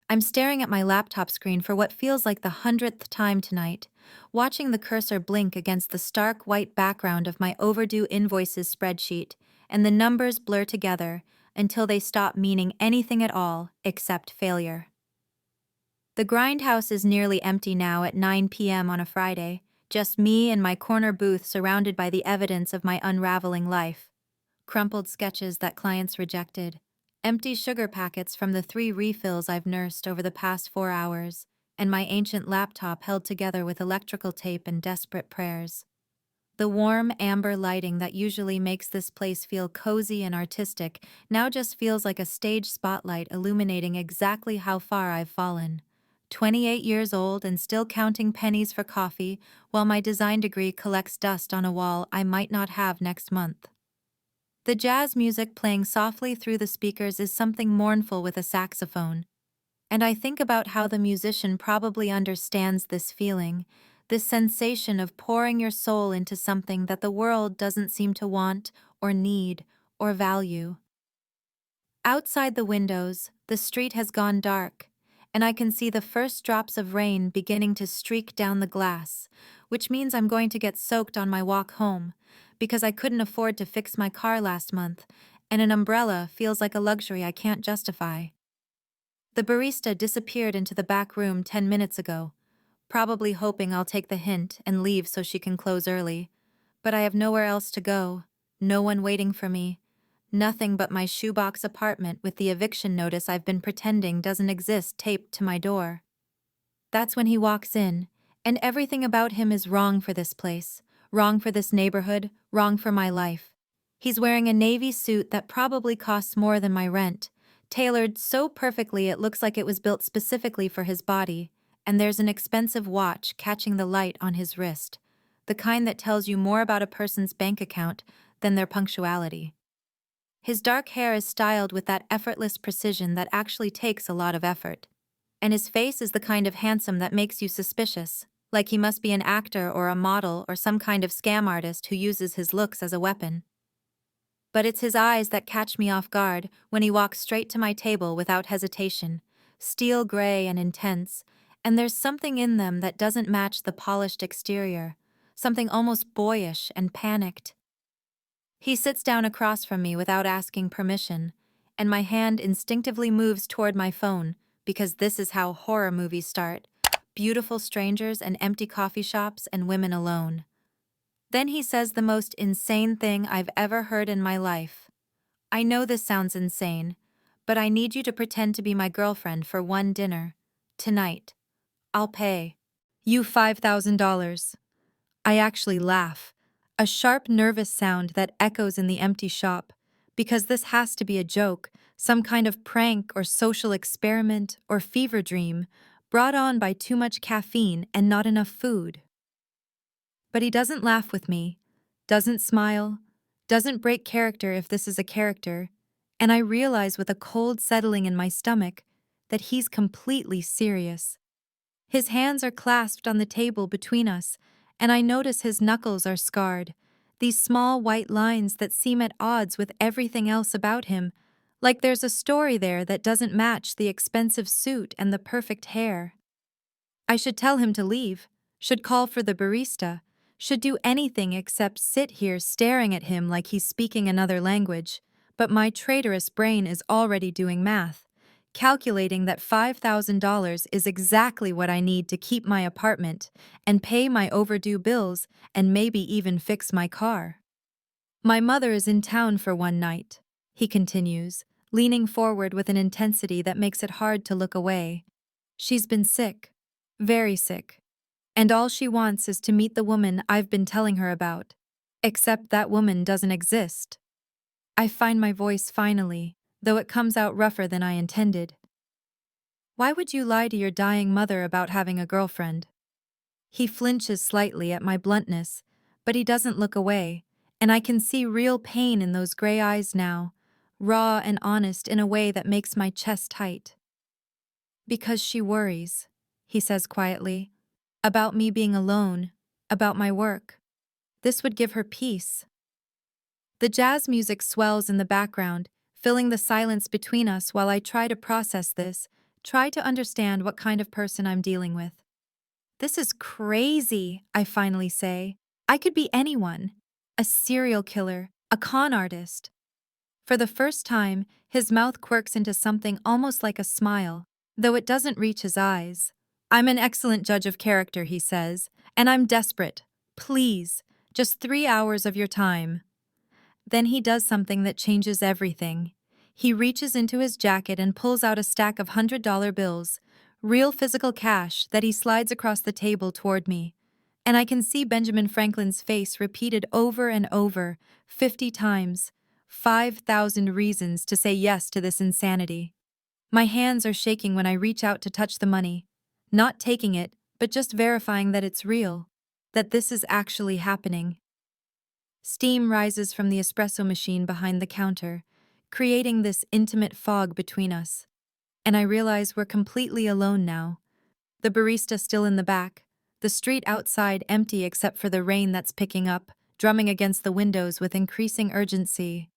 I'm staring at my laptop screen for what feels like the 100th time tonight, watching the cursor blink against the stark white background of my overdue invoices spreadsheet, and the numbers blur together until they stop meaning anything at all except failure. The grindhouse is nearly empty now at 9 p.m. on a Friday, just me and my corner booth surrounded by the evidence of my unraveling life. Crumpled sketches that clients rejected, empty sugar packets from the 3 refills I've nursed over the past 4 hours, and my ancient laptop held together with electrical tape and desperate prayers. The warm, amber lighting that usually makes this place feel cozy and artistic now just feels like a stage spotlight illuminating exactly how far I've fallen. 28 years old and still counting pennies for coffee while my design degree collects dust on a wall I might not have next month. The jazz music playing softly through the speakers is something mournful with a saxophone, and I think about how the musician probably understands this feeling, this sensation of pouring your soul into something that the world doesn't seem to want or need or value. Outside the windows, the street has gone dark, and I can see the first drops of rain beginning to streak down the glass, which means I'm going to get soaked on my walk home, because I couldn't afford to fix my car last month, and an umbrella feels like a luxury I can't justify. The barista disappeared into the back room 10 minutes ago, probably hoping I'll take the hint and leave so she can close early. But I have nowhere else to go, no one waiting for me, nothing but my shoebox apartment with the eviction notice I've been pretending doesn't exist taped to my door. That's when he walks in, and everything about him is wrong for this place, wrong for this neighborhood, wrong for my life. He's wearing a navy suit that probably costs more than my rent, tailored so perfectly it looks like it was built specifically for his body, and there's an expensive watch catching the light on his wrist, the kind that tells you more about a person's bank account than their punctuality. His dark hair is styled with that effortless precision that actually takes a lot of effort. And his face is the kind of handsome that makes you suspicious, like he must be an actor or a model or some kind of scam artist who uses his looks as a weapon. But it's his eyes that catch me off guard when he walks straight to my table without hesitation, steel gray and intense, and there's something in them that doesn't match the polished exterior, something almost boyish and panicked. He sits down across from me without asking permission, and my hand instinctively moves toward my phone, because this is how horror movies start: beautiful strangers and empty coffee shops and women alone. Then he says the most insane thing I've ever heard in my life. I know this sounds insane, but I need you to pretend to be my girlfriend for one dinner. Tonight. I'll pay. You $5,000. I actually laugh, a sharp, nervous sound that echoes in the empty shop, because this has to be a joke, some kind of prank or social experiment or fever dream, brought on by too much caffeine and not enough food. But he doesn't laugh with me, doesn't smile, doesn't break character if this is a character, and I realize with a cold settling in my stomach that he's completely serious. His hands are clasped on the table between us, and I notice his knuckles are scarred, these small white lines that seem at odds with everything else about him, like there's a story there that doesn't match the expensive suit and the perfect hair. I should tell him to leave, should call for the barista, should do anything except sit here staring at him like he's speaking another language, but my traitorous brain is already doing math, calculating that $5,000 is exactly what I need to keep my apartment and pay my overdue bills and maybe even fix my car. My mother is in town for one night, he continues, leaning forward with an intensity that makes it hard to look away. She's been sick, very sick, and all she wants is to meet the woman I've been telling her about, except that woman doesn't exist. I find my voice finally, though it comes out rougher than I intended. Why would you lie to your dying mother about having a girlfriend? He flinches slightly at my bluntness, but he doesn't look away, and I can see real pain in those gray eyes now, raw and honest in a way that makes my chest tight. Because she worries, he says quietly, about me being alone, about my work. This would give her peace. The jazz music swells in the background, filling the silence between us while I try to process this, Try to understand what kind of person I'm dealing with. This is crazy, I finally say. I could be anyone. A serial killer, a con artist. For the first time, his mouth quirks into something almost like a smile, though it doesn't reach his eyes. I'm an excellent judge of character, he says, and I'm desperate. Please, just 3 hours of your time. Then he does something that changes everything. He reaches into his jacket and pulls out a stack of $100 bills, real physical cash that he slides across the table toward me. And I can see Benjamin Franklin's face repeated over and over, 50 times. 5,000 reasons to say yes to this insanity. My hands are shaking when I reach out to touch the money, not taking it, but just verifying that it's real, that this is actually happening. Steam rises from the espresso machine behind the counter, creating this intimate fog between us. And I realize we're completely alone now. The barista still in the back, the street outside empty except for the rain that's picking up, drumming against the windows with increasing urgency.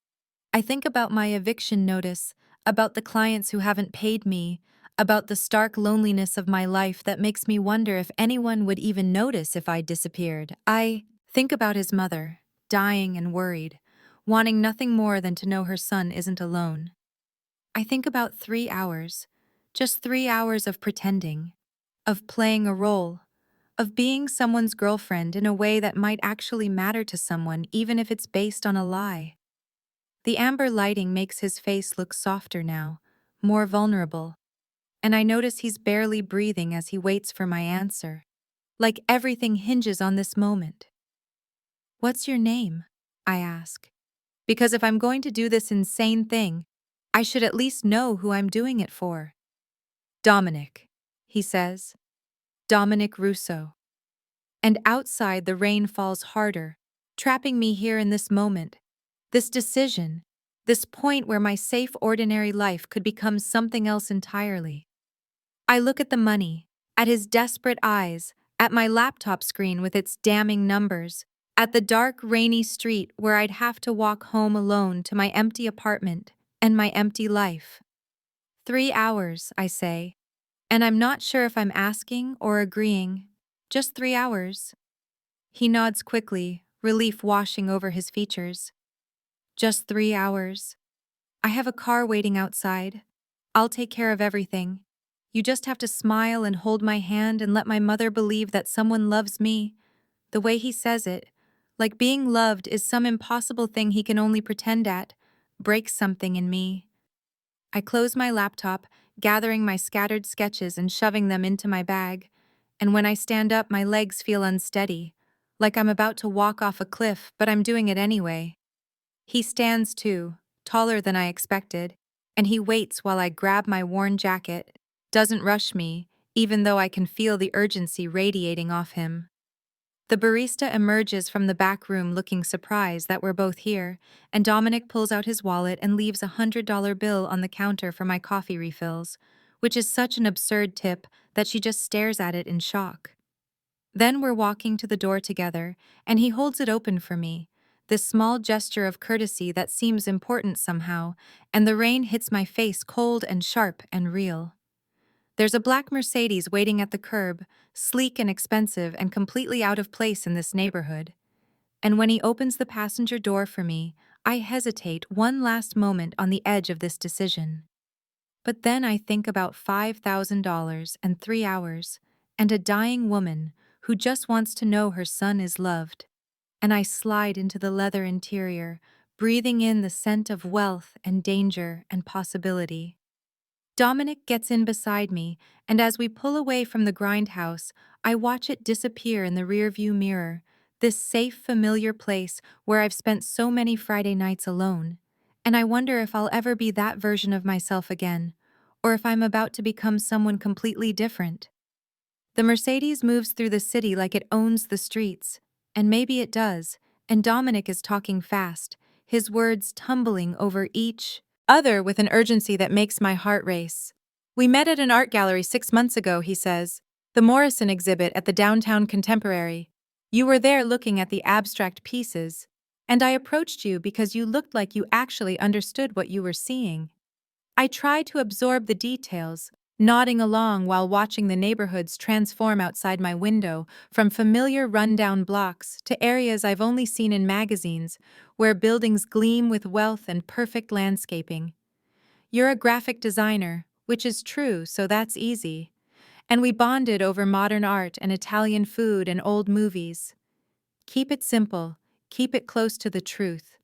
I think about my eviction notice, about the clients who haven't paid me, about the stark loneliness of my life that makes me wonder if anyone would even notice if I disappeared. I think about his mother, dying and worried, wanting nothing more than to know her son isn't alone. I think about 3 hours, just 3 hours of pretending, of playing a role, of being someone's girlfriend in a way that might actually matter to someone even if it's based on a lie. The amber lighting makes his face look softer now, more vulnerable, and I notice he's barely breathing as he waits for my answer. Like everything hinges on this moment. "What's your name?" I ask. Because if I'm going to do this insane thing, I should at least know who I'm doing it for. "Dominic," he says. "Dominic Russo." And outside the rain falls harder, trapping me here in this moment. This decision, this point where my safe ordinary life could become something else entirely. I look at the money, at his desperate eyes, at my laptop screen with its damning numbers, at the dark, rainy street where I'd have to walk home alone to my empty apartment and my empty life. 3 hours, I say, and I'm not sure if I'm asking or agreeing. Just 3 hours. He nods quickly, relief washing over his features. Just 3 hours. I have a car waiting outside. I'll take care of everything. You just have to smile and hold my hand and let my mother believe that someone loves me. The way he says it, like being loved is some impossible thing he can only pretend at, breaks something in me. I close my laptop, gathering my scattered sketches and shoving them into my bag. And when I stand up, my legs feel unsteady, like I'm about to walk off a cliff, but I'm doing it anyway. He stands too, taller than I expected, and he waits while I grab my worn jacket, doesn't rush me, even though I can feel the urgency radiating off him. The barista emerges from the back room looking surprised that we're both here, and Dominic pulls out his wallet and leaves a $100 bill on the counter for my coffee refills, which is such an absurd tip that she just stares at it in shock. Then we're walking to the door together, and he holds it open for me, this small gesture of courtesy that seems important somehow, and the rain hits my face cold and sharp and real. There's a black Mercedes waiting at the curb, sleek and expensive and completely out of place in this neighborhood. And when he opens the passenger door for me, I hesitate one last moment on the edge of this decision. But then I think about $5,000 and 3 hours, and a dying woman who just wants to know her son is loved. And I slide into the leather interior, breathing in the scent of wealth and danger and possibility. Dominic gets in beside me, and as we pull away from the grindhouse, I watch it disappear in the rearview mirror, this safe, familiar place where I've spent so many Friday nights alone. And I wonder if I'll ever be that version of myself again, or if I'm about to become someone completely different. The Mercedes moves through the city like it owns the streets, and maybe it does, and Dominic is talking fast, his words tumbling over each other with an urgency that makes my heart race. "We met at an art gallery 6 months ago," he says, "the Morrison exhibit at the Downtown Contemporary. You were there looking at the abstract pieces, and I approached you because you looked like you actually understood what you were seeing. I tried to absorb the details, nodding along while watching the neighborhoods transform outside my window from familiar rundown blocks to areas I've only seen in magazines, where buildings gleam with wealth and perfect landscaping. You're a graphic designer, which is true, so that's easy. And we bonded over modern art and Italian food and old movies. Keep it simple, keep it close to the truth.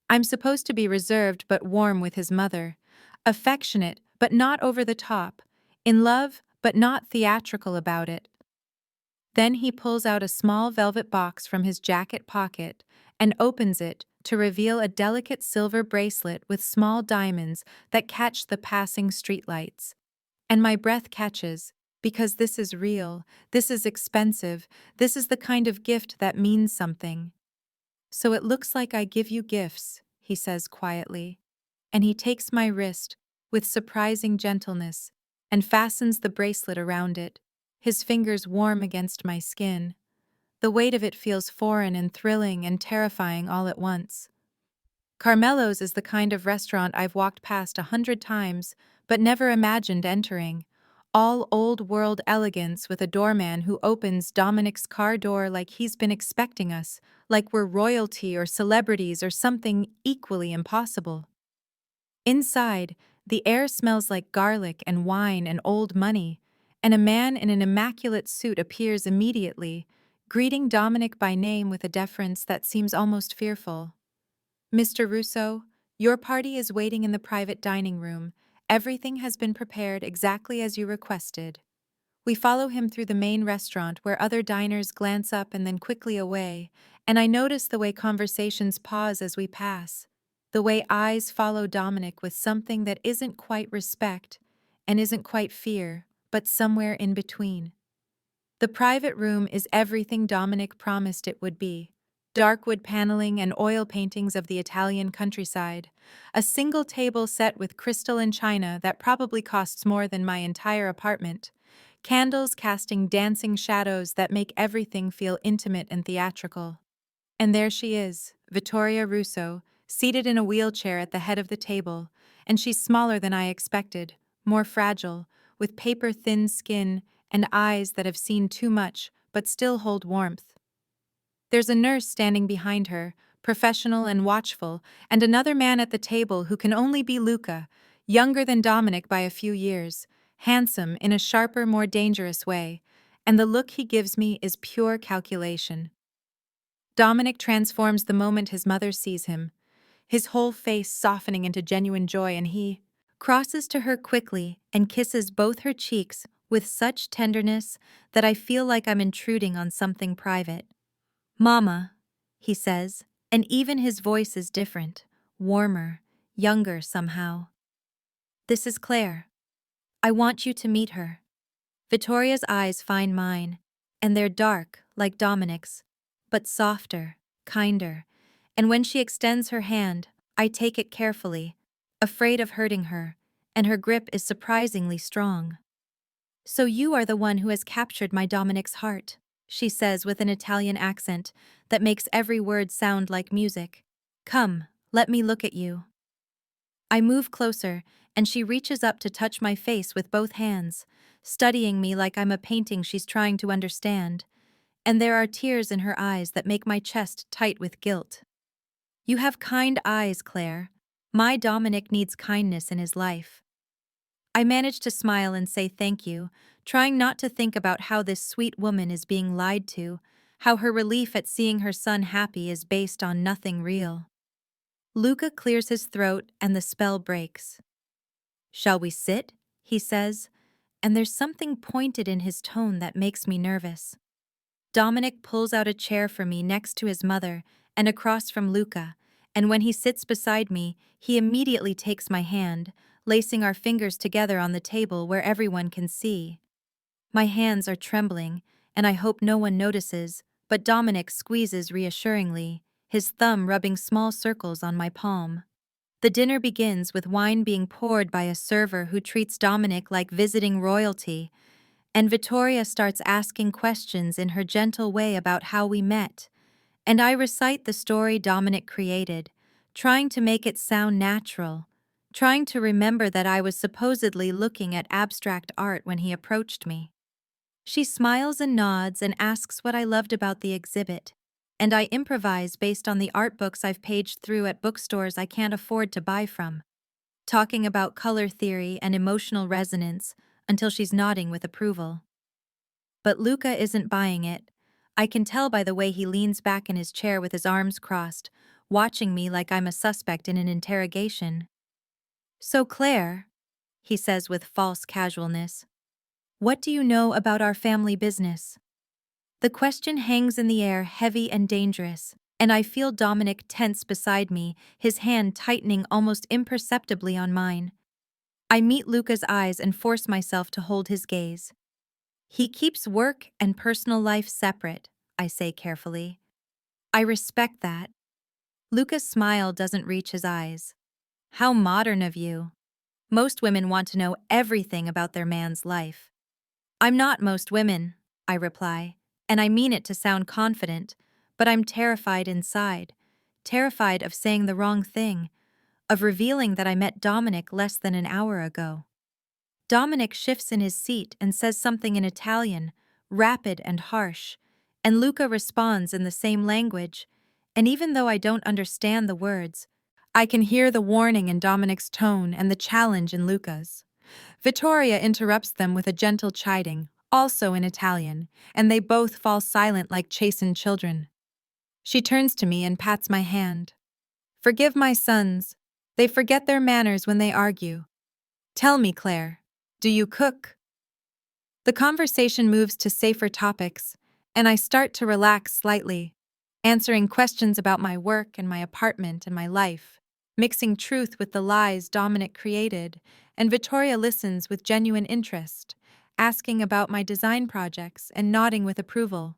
I'm supposed to be reserved but warm with his mother, affectionate but not over the top, in love but not theatrical about it. Then he pulls out a small velvet box from his jacket pocket and opens it to reveal a delicate silver bracelet with small diamonds that catch the passing streetlights. And my breath catches, because this is real, this is expensive, this is the kind of gift that means something. So it looks like I give you gifts, he says quietly, and he takes my wrist with surprising gentleness and fastens the bracelet around it, his fingers warm against my skin. The weight of it feels foreign and thrilling and terrifying all at once. Carmelo's is the kind of restaurant I've walked past 100 times, but never imagined entering. All old-world elegance with a doorman who opens Dominic's car door like he's been expecting us, like we're royalty or celebrities or something equally impossible. Inside, the air smells like garlic and wine and old money, and a man in an immaculate suit appears immediately, greeting Dominic by name with a deference that seems almost fearful. Mr. Russo, your party is waiting in the private dining room. Everything has been prepared exactly as you requested. We follow him through the main restaurant where other diners glance up and then quickly away, and I notice the way conversations pause as we pass, the way eyes follow Dominic with something that isn't quite respect and isn't quite fear, but somewhere in between. The private room is everything Dominic promised it would be. Dark wood paneling and oil paintings of the Italian countryside, a single table set with crystal and china that probably costs more than my entire apartment, candles casting dancing shadows that make everything feel intimate and theatrical. And there she is, Vittoria Russo, seated in a wheelchair at the head of the table, and she's smaller than I expected, more fragile, with paper-thin skin and eyes that have seen too much but still hold warmth. There's a nurse standing behind her, professional and watchful, and another man at the table who can only be Luca, younger than Dominic by a few years, handsome in a sharper, more dangerous way, and the look he gives me is pure calculation. Dominic transforms the moment his mother sees him, his whole face softening into genuine joy, and he crosses to her quickly and kisses both her cheeks with such tenderness that I feel like I'm intruding on something private. "Mama," he says, and even his voice is different, warmer, younger somehow. "This is Claire. I want you to meet her." Vittoria's eyes find mine, and they're dark, like Dominic's, but softer, kinder, and when she extends her hand, I take it carefully, afraid of hurting her, and her grip is surprisingly strong. "So you are the one who has captured my Dominic's heart," she says with an Italian accent that makes every word sound like music. "Come, let me look at you." I move closer, and she reaches up to touch my face with both hands, studying me like I'm a painting she's trying to understand, and there are tears in her eyes that make my chest tight with guilt. "You have kind eyes, Claire. My Dominic needs kindness in his life." I manage to smile and say thank you, trying not to think about how this sweet woman is being lied to, how her relief at seeing her son happy is based on nothing real. Luca clears his throat and the spell breaks. "Shall we sit?" he says, and there's something pointed in his tone that makes me nervous. Dominic pulls out a chair for me next to his mother and across from Luca, and when he sits beside me, he immediately takes my hand, lacing our fingers together on the table where everyone can see. My hands are trembling, and I hope no one notices, but Dominic squeezes reassuringly, his thumb rubbing small circles on my palm. The dinner begins with wine being poured by a server who treats Dominic like visiting royalty, and Vittoria starts asking questions in her gentle way about how we met, and I recite the story Dominic created, trying to make it sound natural, trying to remember that I was supposedly looking at abstract art when he approached me. She smiles and nods and asks what I loved about the exhibit, and I improvise based on the art books I've paged through at bookstores I can't afford to buy from, talking about color theory and emotional resonance until she's nodding with approval. But Luca isn't buying it. I can tell by the way he leans back in his chair with his arms crossed, watching me like I'm a suspect in an interrogation. "So, Claire," he says with false casualness, "what do you know about our family business?" The question hangs in the air, heavy and dangerous, and I feel Dominic tense beside me, his hand tightening almost imperceptibly on mine. I meet Luca's eyes and force myself to hold his gaze. "He keeps work and personal life separate," I say carefully. "I respect that." Luca's smile doesn't reach his eyes. "How modern of you. Most women want to know everything about their man's life." "I'm not most women," I reply, and I mean it to sound confident, but I'm terrified inside. Terrified of saying the wrong thing, of revealing that I met Dominic less than an hour ago. Dominic shifts in his seat and says something in Italian, rapid and harsh, and Luca responds in the same language, and even though I don't understand the words, I can hear the warning in Dominic's tone and the challenge in Luca's. Vittoria interrupts them with a gentle chiding, also in Italian, and they both fall silent like chastened children. She turns to me and pats my hand. "Forgive my sons. They forget their manners when they argue. Tell me, Claire, do you cook?" The conversation moves to safer topics, and I start to relax slightly, answering questions about my work and my apartment and my life, mixing truth with the lies Dominic created, and Vittoria listens with genuine interest, asking about my design projects and nodding with approval.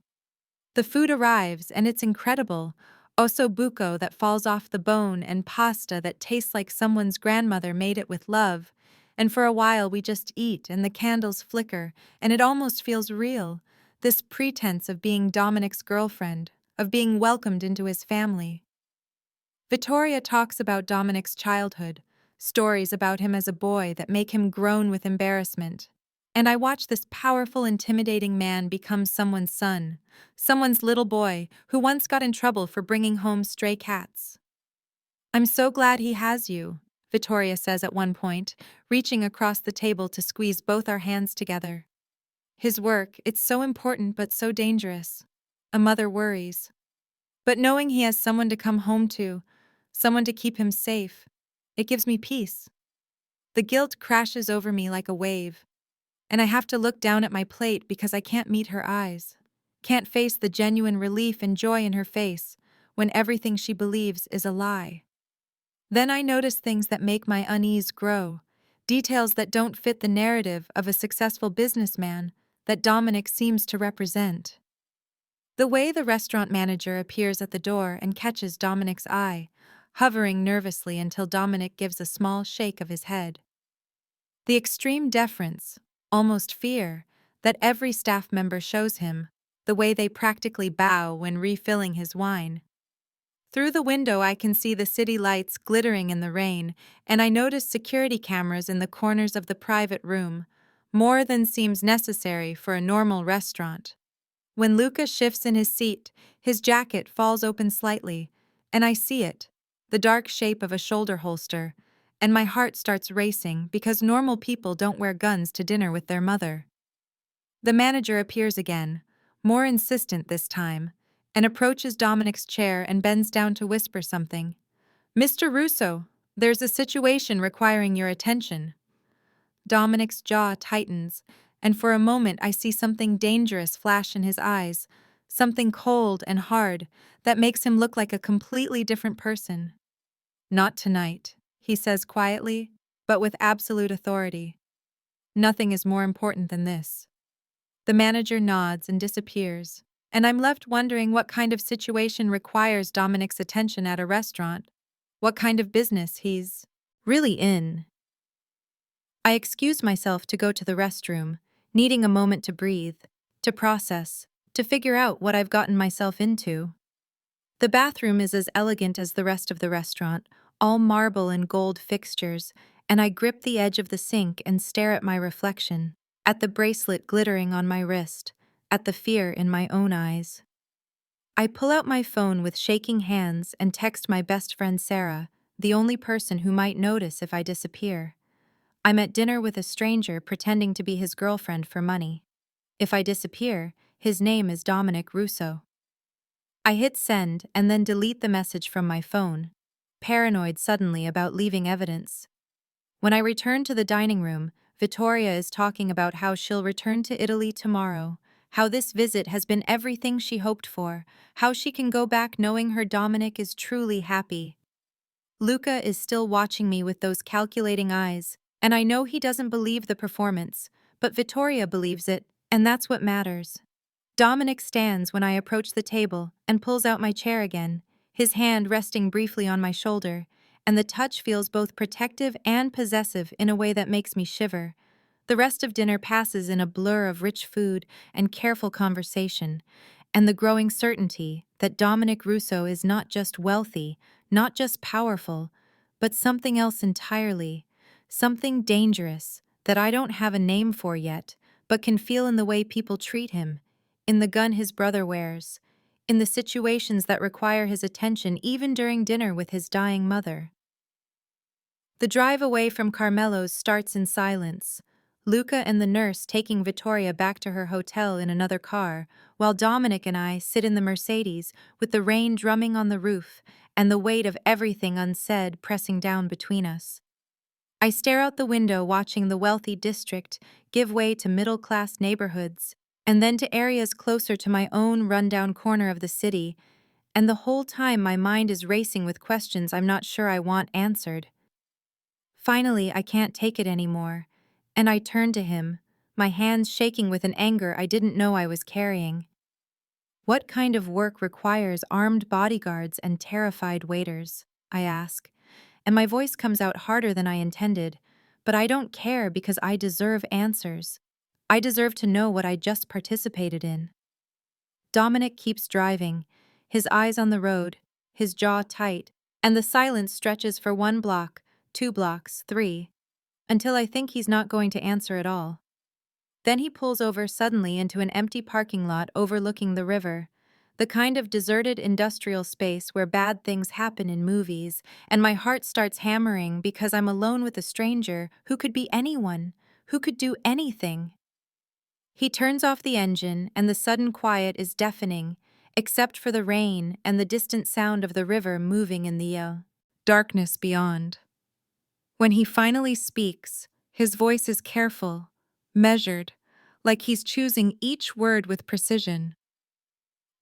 The food arrives, and it's incredible. Osso buco that falls off the bone and pasta that tastes like someone's grandmother made it with love. And for a while we just eat and the candles flicker, and it almost feels real. This pretense of being Dominic's girlfriend, of being welcomed into his family. Vittoria talks about Dominic's childhood, stories about him as a boy that make him groan with embarrassment. And I watch this powerful, intimidating man become someone's son, someone's little boy who once got in trouble for bringing home stray cats. "I'm so glad he has you," Vittoria says at one point, reaching across the table to squeeze both our hands together. "His work, it's so important but so dangerous." A mother worries. "But knowing he has someone to come home to, someone to keep him safe, it gives me peace." The guilt crashes over me like a wave, and I have to look down at my plate because I can't meet her eyes, can't face the genuine relief and joy in her face when everything she believes is a lie. Then I notice things that make my unease grow, details that don't fit the narrative of a successful businessman that Dominic seems to represent. The way the restaurant manager appears at the door and catches Dominic's eye, hovering nervously until Dominic gives a small shake of his head. The extreme deference, almost fear, that every staff member shows him, the way they practically bow when refilling his wine. Through the window I can see the city lights glittering in the rain, and I notice security cameras in the corners of the private room, more than seems necessary for a normal restaurant. When Luca shifts in his seat, his jacket falls open slightly, and I see it, the dark shape of a shoulder holster, and my heart starts racing because normal people don't wear guns to dinner with their mother. The manager appears again, more insistent this time, and approaches Dominic's chair and bends down to whisper something. "Mr. Russo, there's a situation requiring your attention." Dominic's jaw tightens, and for a moment I see something dangerous flash in his eyes, something cold and hard that makes him look like a completely different person. "Not tonight," he says quietly, but with absolute authority. "Nothing is more important than this." The manager nods and disappears, and I'm left wondering what kind of situation requires Dominic's attention at a restaurant, what kind of business he's really in. I excuse myself to go to the restroom, needing a moment to breathe, to process, to figure out what I've gotten myself into. The bathroom is as elegant as the rest of the restaurant, all marble and gold fixtures, and I grip the edge of the sink and stare at my reflection, at the bracelet glittering on my wrist, at the fear in my own eyes. I pull out my phone with shaking hands and text my best friend Sarah, the only person who might notice if I disappear. I'm at dinner with a stranger pretending to be his girlfriend for money. If I disappear, his name is Dominic Russo. I hit send and then delete the message from my phone, paranoid suddenly about leaving evidence. When I return to the dining room, Vittoria is talking about how she'll return to Italy tomorrow, how this visit has been everything she hoped for, how she can go back knowing her Dominic is truly happy. Luca is still watching me with those calculating eyes, and I know he doesn't believe the performance, but Vittoria believes it, and that's what matters. Dominic stands when I approach the table and pulls out my chair again, his hand resting briefly on my shoulder, and the touch feels both protective and possessive in a way that makes me shiver. The rest of dinner passes in a blur of rich food and careful conversation, and the growing certainty that Dominic Russo is not just wealthy, not just powerful, but something else entirely, something dangerous that I don't have a name for yet, but can feel in the way people treat him, in the gun his brother wears, in the situations that require his attention even during dinner with his dying mother. The drive away from Carmelo's starts in silence, Luca and the nurse taking Vittoria back to her hotel in another car, while Dominic and I sit in the Mercedes with the rain drumming on the roof and the weight of everything unsaid pressing down between us. I stare out the window watching the wealthy district give way to middle-class neighborhoods, and then to areas closer to my own rundown corner of the city, and the whole time my mind is racing with questions I'm not sure I want answered. Finally, I can't take it anymore, and I turn to him, my hands shaking with an anger I didn't know I was carrying. What kind of work requires armed bodyguards and terrified waiters? I ask, and my voice comes out harder than I intended, but I don't care because I deserve answers. I deserve to know what I just participated in. Dominic keeps driving, his eyes on the road, his jaw tight, and the silence stretches for 1 block, 2 blocks, 3, until I think he's not going to answer at all. Then he pulls over suddenly into an empty parking lot overlooking the river, the kind of deserted industrial space where bad things happen in movies, and my heart starts hammering because I'm alone with a stranger who could be anyone, who could do anything. He turns off the engine, and the sudden quiet is deafening, except for the rain and the distant sound of the river moving in the darkness beyond. When he finally speaks, his voice is careful, measured, like he's choosing each word with precision.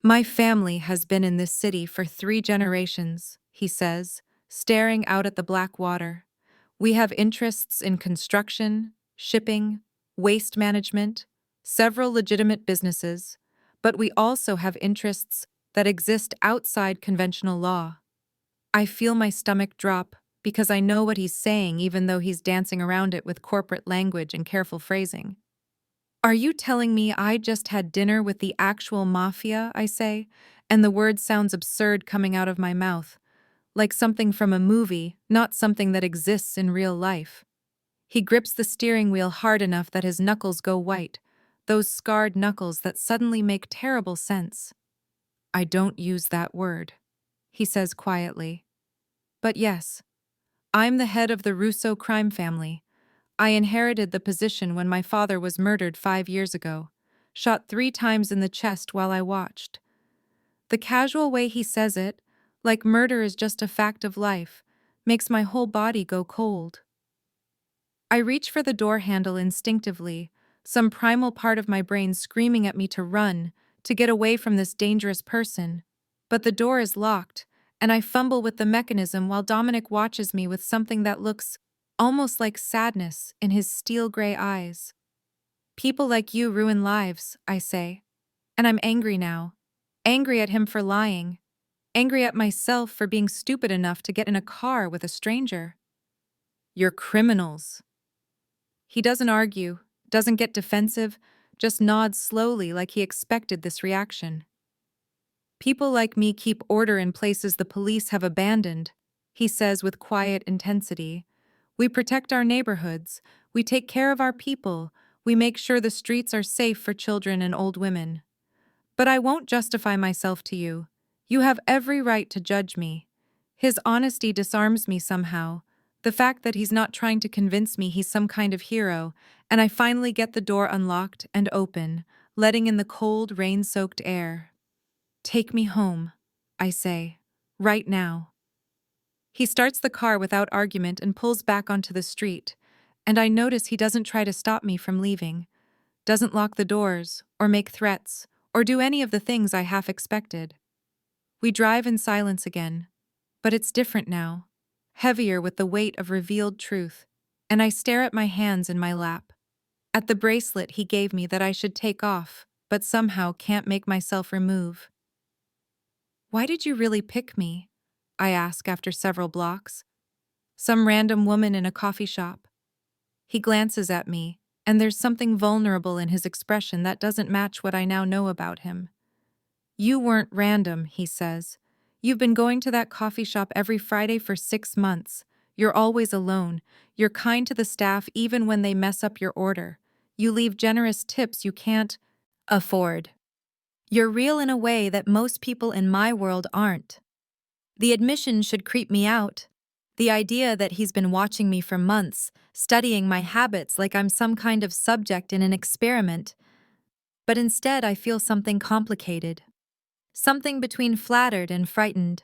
"My family has been in this city for 3 generations," he says, staring out at the black water. "We have interests in construction, shipping, waste management, several legitimate businesses, but we also have interests that exist outside conventional law." I feel my stomach drop because I know what he's saying even though he's dancing around it with corporate language and careful phrasing. "Are you telling me I just had dinner with the actual Mafia?" I say, and the word sounds absurd coming out of my mouth, like something from a movie, not something that exists in real life. He grips the steering wheel hard enough that his knuckles go white, those scarred knuckles that suddenly make terrible sense. "I don't use that word," he says quietly. "But yes, I'm the head of the Russo crime family. I inherited the position when my father was murdered 5 years ago, shot 3 times in the chest while I watched." The casual way he says it, like murder is just a fact of life, makes my whole body go cold. I reach for the door handle instinctively, some primal part of my brain screaming at me to run, to get away from this dangerous person. But the door is locked, and I fumble with the mechanism while Dominic watches me with something that looks almost like sadness in his steel-gray eyes. "People like you ruin lives," I say. And I'm angry now. Angry at him for lying. Angry at myself for being stupid enough to get in a car with a stranger. "You're criminals." He doesn't argue, doesn't get defensive, just nods slowly like he expected this reaction. "People like me keep order in places the police have abandoned," he says with quiet intensity. We protect our neighborhoods, we take care of our people, we make sure the streets are safe for children and old women. But I won't justify myself to you. You have every right to judge me. His honesty disarms me somehow. The fact that he's not trying to convince me he's some kind of hero, and I finally get the door unlocked and open, letting in the cold, rain-soaked air. Take me home, I say. Right now. He starts the car without argument and pulls back onto the street, and I notice he doesn't try to stop me from leaving, doesn't lock the doors, or make threats, or do any of the things I half expected. We drive in silence again, but it's different now, heavier with the weight of revealed truth, and I stare at my hands in my lap, at the bracelet he gave me that I should take off, but somehow can't make myself remove. Why did you really pick me? I ask after several blocks. Some random woman in a coffee shop. He glances at me, and there's something vulnerable in his expression that doesn't match what I now know about him. You weren't random, he says. You've been going to that coffee shop every Friday for 6 months. You're always alone. You're kind to the staff even when they mess up your order. You leave generous tips you can't afford. You're real in a way that most people in my world aren't. The admission should creep me out. The idea that he's been watching me for months, studying my habits like I'm some kind of subject in an experiment. But instead I feel something complicated. Something between flattered and frightened.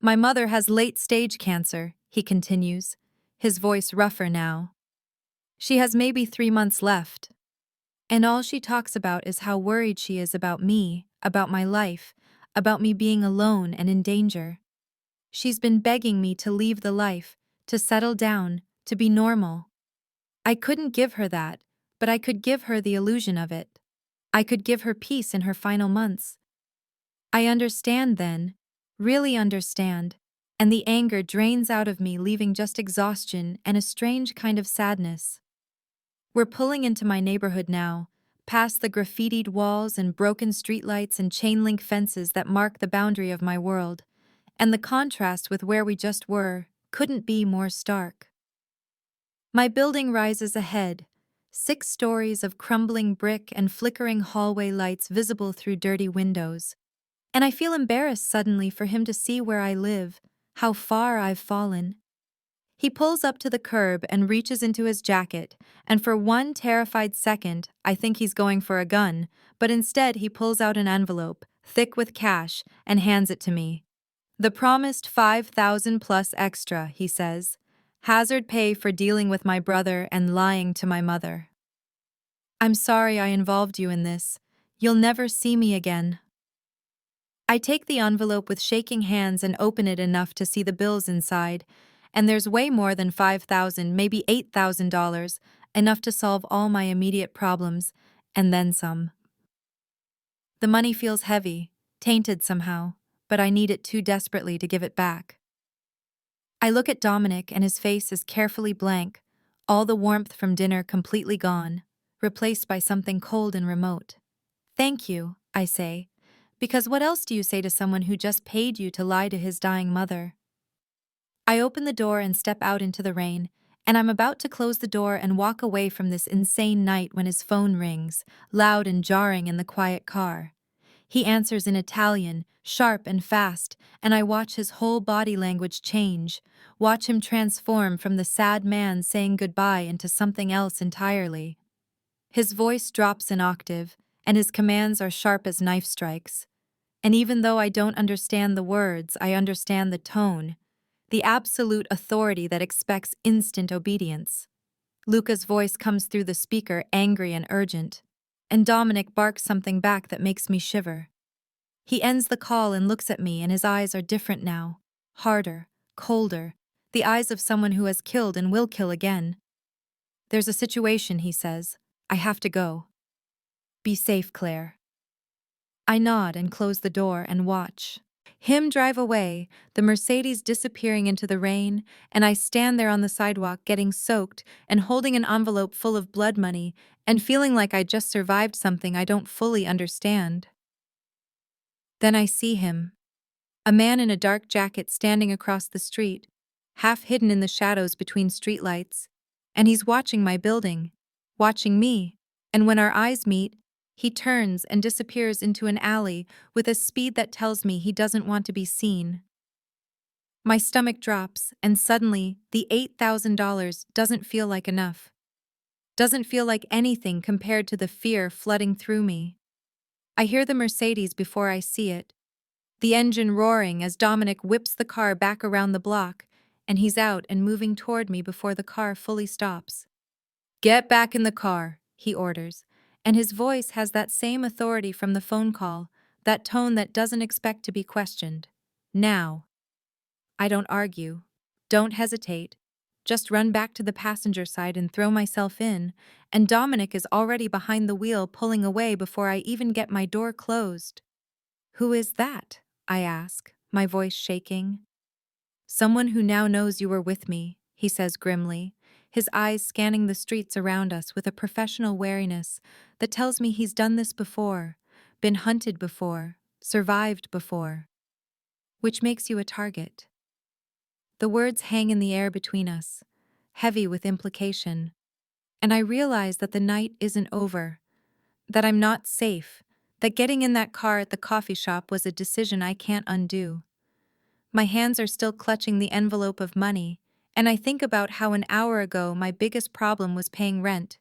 My mother has late-stage cancer, he continues, his voice rougher now. She has maybe 3 months left. And all she talks about is how worried she is about me, about my life, about me being alone and in danger. She's been begging me to leave the life, to settle down, to be normal. I couldn't give her that, but I could give her the illusion of it. I could give her peace in her final months. I understand then, really understand, and the anger drains out of me, leaving just exhaustion and a strange kind of sadness. We're pulling into my neighborhood now, past the graffitied walls and broken streetlights and chain-link fences that mark the boundary of my world, and the contrast with where we just were couldn't be more stark. My building rises ahead, 6 stories of crumbling brick and flickering hallway lights visible through dirty windows. And I feel embarrassed suddenly for him to see where I live, how far I've fallen. He pulls up to the curb and reaches into his jacket, and for one terrified second, I think he's going for a gun, but instead he pulls out an envelope, thick with cash, and hands it to me. The promised 5,000 plus extra, he says. Hazard pay for dealing with my brother and lying to my mother. I'm sorry I involved you in this. You'll never see me again. I take the envelope with shaking hands and open it enough to see the bills inside, and there's way more than $5,000, maybe $8,000, enough to solve all my immediate problems, and then some. The money feels heavy, tainted somehow, but I need it too desperately to give it back. I look at Dominic and his face is carefully blank, all the warmth from dinner completely gone, replaced by something cold and remote. Thank you, I say, because what else do you say to someone who just paid you to lie to his dying mother? I open the door and step out into the rain, and I'm about to close the door and walk away from this insane night when his phone rings, loud and jarring in the quiet car. He answers in Italian, sharp and fast, and I watch his whole body language change, watch him transform from the sad man saying goodbye into something else entirely. His voice drops an octave, and his commands are sharp as knife strikes. And even though I don't understand the words, I understand the tone, the absolute authority that expects instant obedience. Luca's voice comes through the speaker, angry and urgent, and Dominic barks something back that makes me shiver. He ends the call and looks at me, and his eyes are different now, harder, colder, the eyes of someone who has killed and will kill again. There's a situation, he says. I have to go. Be safe, Claire. I nod and close the door and watch him drive away, the Mercedes disappearing into the rain, and I stand there on the sidewalk getting soaked and holding an envelope full of blood money and feeling like I just survived something I don't fully understand. Then I see him. A man in a dark jacket standing across the street, half hidden in the shadows between streetlights, and he's watching my building, watching me, and when our eyes meet, he turns and disappears into an alley with a speed that tells me he doesn't want to be seen. My stomach drops, and suddenly, the $8,000 doesn't feel like enough. Doesn't feel like anything compared to the fear flooding through me. I hear the Mercedes before I see it, the engine roaring as Dominic whips the car back around the block, and he's out and moving toward me before the car fully stops. "Get back in the car," he orders, and his voice has that same authority from the phone call, that tone that doesn't expect to be questioned. Now. I don't argue. Don't hesitate. Just run back to the passenger side and throw myself in, and Dominic is already behind the wheel pulling away before I even get my door closed. "Who is that?" I ask, my voice shaking. "Someone who now knows you were with me," he says grimly, his eyes scanning the streets around us with a professional wariness that tells me he's done this before, been hunted before, survived before. "Which makes you a target." The words hang in the air between us, heavy with implication, and I realize that the night isn't over, that I'm not safe, that getting in that car at the coffee shop was a decision I can't undo. My hands are still clutching the envelope of money, and I think about how an hour ago my biggest problem was paying rent,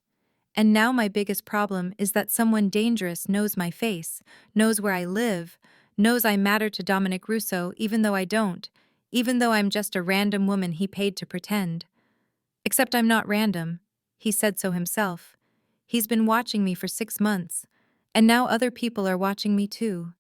and now my biggest problem is that someone dangerous knows my face, knows where I live, knows I matter to Dominic Russo even though I don't, even though I'm just a random woman he paid to pretend. Except I'm not random. He said so himself. He's been watching me for 6 months, and now other people are watching me too.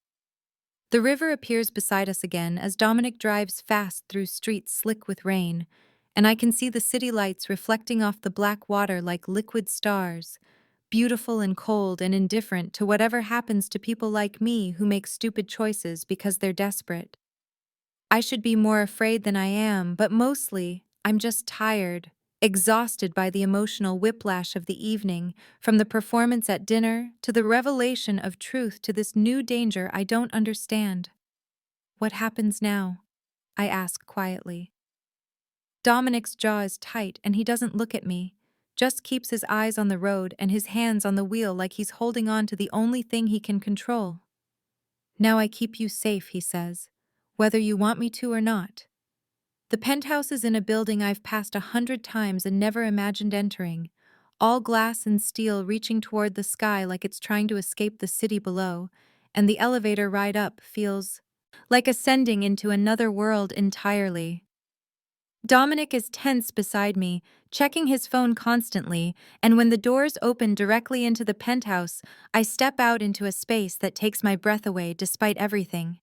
The river appears beside us again as Dominic drives fast through streets slick with rain, and I can see the city lights reflecting off the black water like liquid stars, beautiful and cold and indifferent to whatever happens to people like me who make stupid choices because they're desperate. I should be more afraid than I am, but mostly, I'm just tired, exhausted by the emotional whiplash of the evening, from the performance at dinner to the revelation of truth to this new danger I don't understand. "What happens now?" I ask quietly. Dominic's jaw is tight and he doesn't look at me, just keeps his eyes on the road and his hands on the wheel like he's holding on to the only thing he can control. "Now I keep you safe," he says, "whether you want me to or not." The penthouse is in a building I've passed 100 times and never imagined entering, all glass and steel reaching toward the sky like it's trying to escape the city below, and the elevator ride up feels like ascending into another world entirely. Dominic is tense beside me, checking his phone constantly, and when the doors open directly into the penthouse, I step out into a space that takes my breath away despite everything.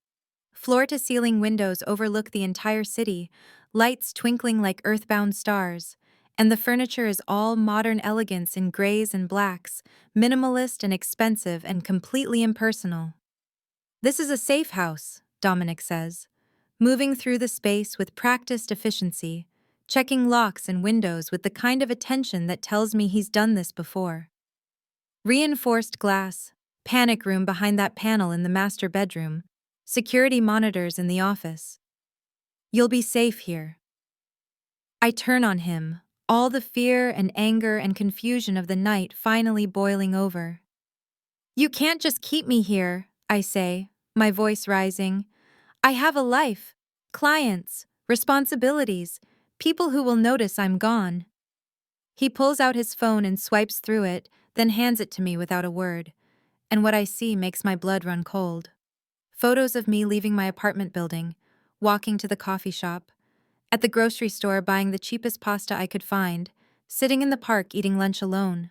Floor-to-ceiling windows overlook the entire city, lights twinkling like earthbound stars, and the furniture is all modern elegance in grays and blacks, minimalist and expensive and completely impersonal. "This is a safe house," Dominic says, moving through the space with practiced efficiency, checking locks and windows with the kind of attention that tells me he's done this before. Reinforced glass, panic room behind that panel in the master bedroom, security monitors in the office. "You'll be safe here." I turn on him, all the fear and anger and confusion of the night finally boiling over. "You can't just keep me here," I say, my voice rising. "I have a life, clients, responsibilities, people who will notice I'm gone." He pulls out his phone and swipes through it, then hands it to me without a word, and what I see makes my blood run cold. Photos of me leaving my apartment building, walking to the coffee shop, at the grocery store buying the cheapest pasta I could find, sitting in the park eating lunch alone.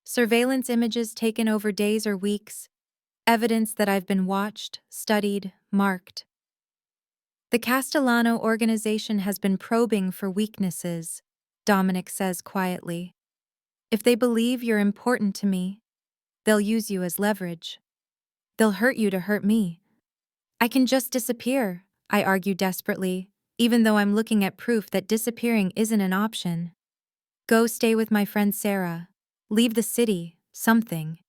Surveillance images taken over days or weeks, evidence that I've been watched, studied, marked. "The Castellano organization has been probing for weaknesses," Dominic says quietly. "If they believe you're important to me, they'll use you as leverage. They'll hurt you to hurt me." "I can just disappear," I argue desperately, even though I'm looking at proof that disappearing isn't an option. "Go stay with my friend Sarah. Leave the city, something."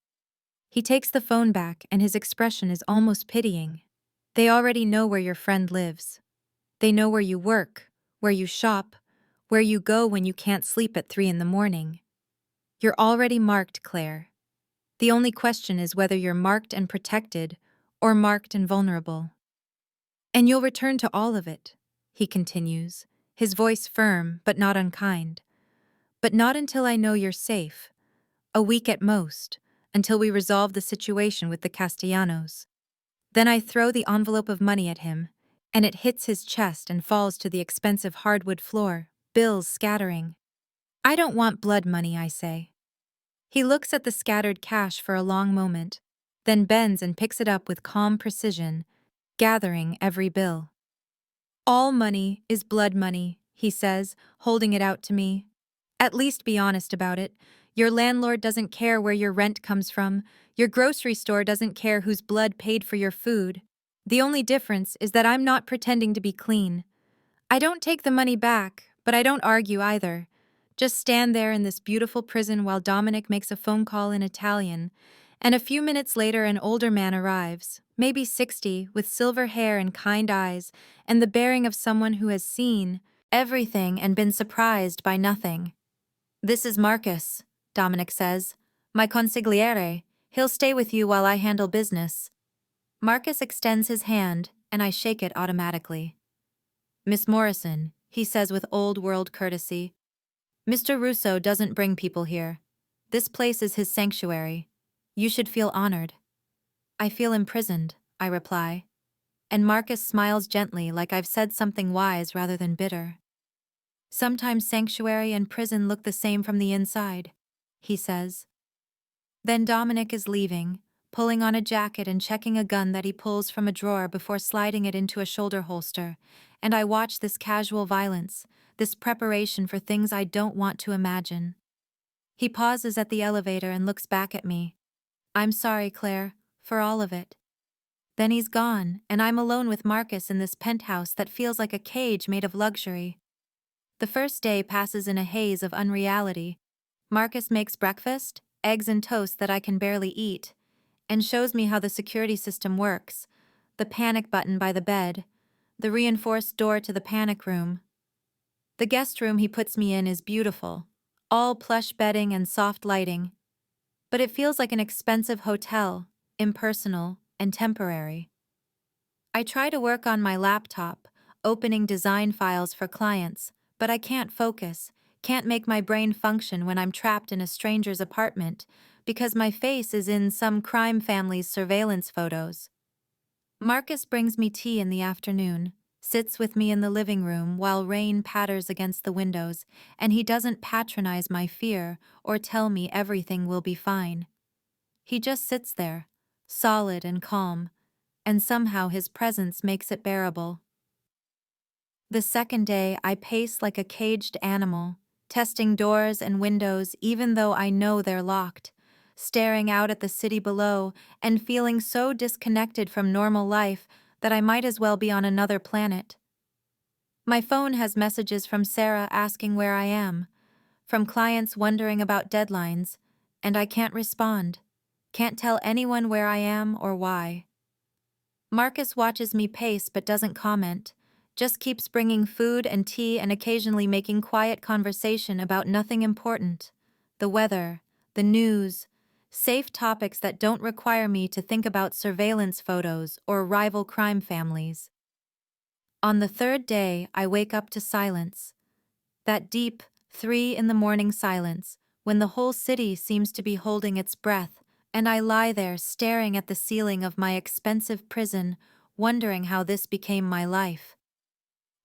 He takes the phone back and his expression is almost pitying. They already know where your friend lives. They know where you work, where you shop, where you go when you can't sleep at 3 in the morning. You're already marked, Claire. The only question is whether you're marked and protected or marked and vulnerable. And you'll return to all of it, he continues, his voice firm but not unkind. But not until I know you're safe. A week at most, until we resolve the situation with the Castellanos. Then I throw the envelope of money at him, and it hits his chest and falls to the expensive hardwood floor, bills scattering. I don't want blood money, I say. He looks at the scattered cash for a long moment, then bends and picks it up with calm precision, gathering every bill. All money is blood money, he says, holding it out to me. At least be honest about it. Your landlord doesn't care where your rent comes from. Your grocery store doesn't care whose blood paid for your food. The only difference is that I'm not pretending to be clean. I don't take the money back, but I don't argue either. Just stand there in this beautiful prison while Dominic makes a phone call in Italian, and a few minutes later an older man arrives, maybe 60, with silver hair and kind eyes, and the bearing of someone who has seen everything and been surprised by nothing. This is Marcus, Dominic says. My consigliere. He'll stay with you while I handle business. Marcus extends his hand, and I shake it automatically. Miss Morrison, he says with old-world courtesy. Mr. Russo doesn't bring people here. This place is his sanctuary. You should feel honored. I feel imprisoned, I reply. And Marcus smiles gently like I've said something wise rather than bitter. Sometimes sanctuary and prison look the same from the inside, he says. Then Dominic is leaving, pulling on a jacket and checking a gun that he pulls from a drawer before sliding it into a shoulder holster, and I watch this casual violence, this preparation for things I don't want to imagine. He pauses at the elevator and looks back at me. I'm sorry, Claire, for all of it. Then he's gone, and I'm alone with Marcus in this penthouse that feels like a cage made of luxury. The first day passes in a haze of unreality. Marcus makes breakfast, eggs and toast that I can barely eat, and shows me how the security system works, the panic button by the bed, the reinforced door to the panic room. The guest room he puts me in is beautiful, all plush bedding and soft lighting, but it feels like an expensive hotel, impersonal and temporary. I try to work on my laptop, opening design files for clients, but I can't focus, can't make my brain function when I'm trapped in a stranger's apartment because my face is in some crime family's surveillance photos. Marcus brings me tea in the afternoon, sits with me in the living room while rain patters against the windows, and he doesn't patronize my fear or tell me everything will be fine. He just sits there, solid and calm, and somehow his presence makes it bearable. The second day, I pace like a caged animal, testing doors and windows even though I know they're locked, staring out at the city below and feeling so disconnected from normal life that I might as well be on another planet. My phone has messages from Sarah asking where I am, from clients wondering about deadlines, and I can't respond, can't tell anyone where I am or why. Marcus watches me pace but doesn't comment, just keeps bringing food and tea and occasionally making quiet conversation about nothing important, the weather, the news, safe topics that don't require me to think about surveillance photos or rival crime families. On the third day, I wake up to silence, that deep 3 in the morning silence when the whole city seems to be holding its breath, and I lie there staring at the ceiling of my expensive prison, wondering how this became my life.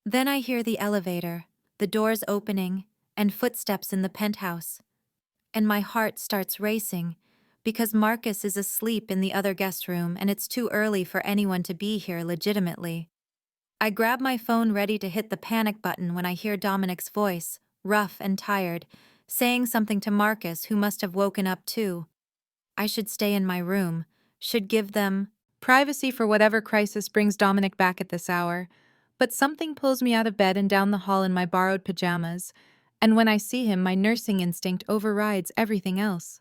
Then I hear the elevator, the doors opening, and footsteps in the penthouse. And my heart starts racing, because Marcus is asleep in the other guest room and it's too early for anyone to be here legitimately. I grab my phone ready to hit the panic button when I hear Dominic's voice, rough and tired, saying something to Marcus, who must have woken up too. I should stay in my room, should give them privacy for whatever crisis brings Dominic back at this hour. But something pulls me out of bed and down the hall in my borrowed pajamas, and when I see him, my nursing instinct overrides everything else.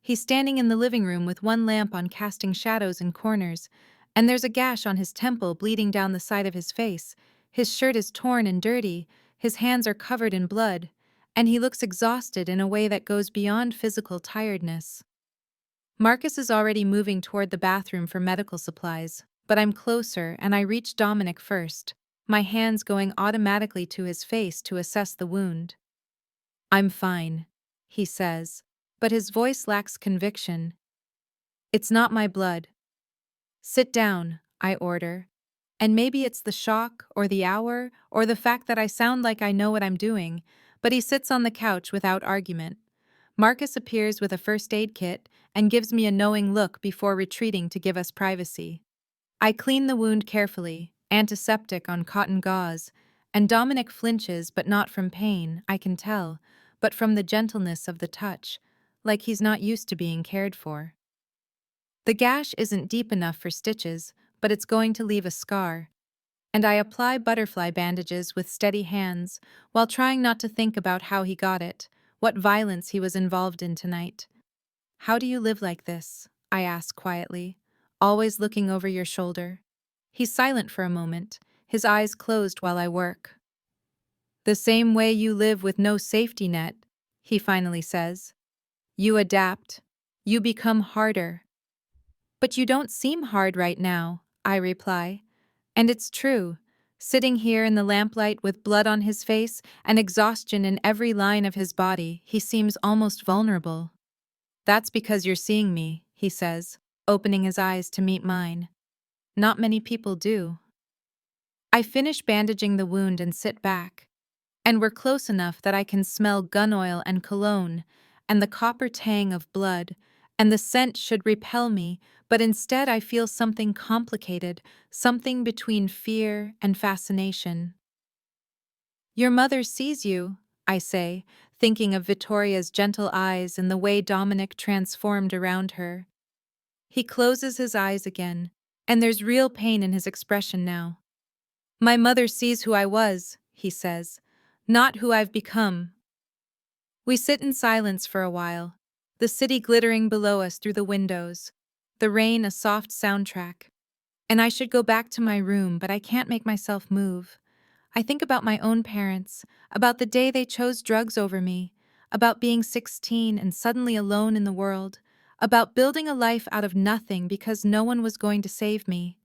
He's standing in the living room with one lamp on casting shadows in corners, And there's a gash on his temple bleeding down the side of his face. His shirt is torn and dirty, his hands are covered in blood, and he looks exhausted in a way that goes beyond physical tiredness. Marcus is already moving toward the bathroom for medical supplies, but I'm closer and I reach Dominic first, my hands going automatically to his face to assess the wound. "I'm fine," he says, but his voice lacks conviction. "It's not my blood." "Sit down," I order. And maybe it's the shock, or the hour, or the fact that I sound like I know what I'm doing, but he sits on the couch without argument. Marcus appears with a first aid kit and gives me a knowing look before retreating to give us privacy. I clean the wound carefully, antiseptic on cotton gauze, and Dominic flinches, but not from pain, I can tell, but from the gentleness of the touch, like he's not used to being cared for. The gash isn't deep enough for stitches, but it's going to leave a scar, and I apply butterfly bandages with steady hands, while trying not to think about how he got it, what violence he was involved in tonight. "How do you live like this?" I ask quietly, "always looking over your shoulder?" He's silent for a moment, his eyes closed while I work. "The same way you live with no safety net," he finally says. "You adapt. You become harder." "But you don't seem hard right now," I reply. And it's true. Sitting here in the lamplight with blood on his face and exhaustion in every line of his body, he seems almost vulnerable. "That's because you're seeing me," he says, opening his eyes to meet mine. "Not many people do." I finish bandaging the wound and sit back. And we're close enough that I can smell gun oil and cologne, and the copper tang of blood, and the scent should repel me, but instead I feel something complicated, something between fear and fascination. "Your mother sees you," I say, thinking of Vittoria's gentle eyes and the way Dominic transformed around her. He closes his eyes again, and there's real pain in his expression now. "My mother sees who I was," he says, "not who I've become." We sit in silence for a while, the city glittering below us through the windows, the rain a soft soundtrack. And I should go back to my room, but I can't make myself move. I think about my own parents, about the day they chose drugs over me, about being 16 and suddenly alone in the world, about building a life out of nothing because no one was going to save me.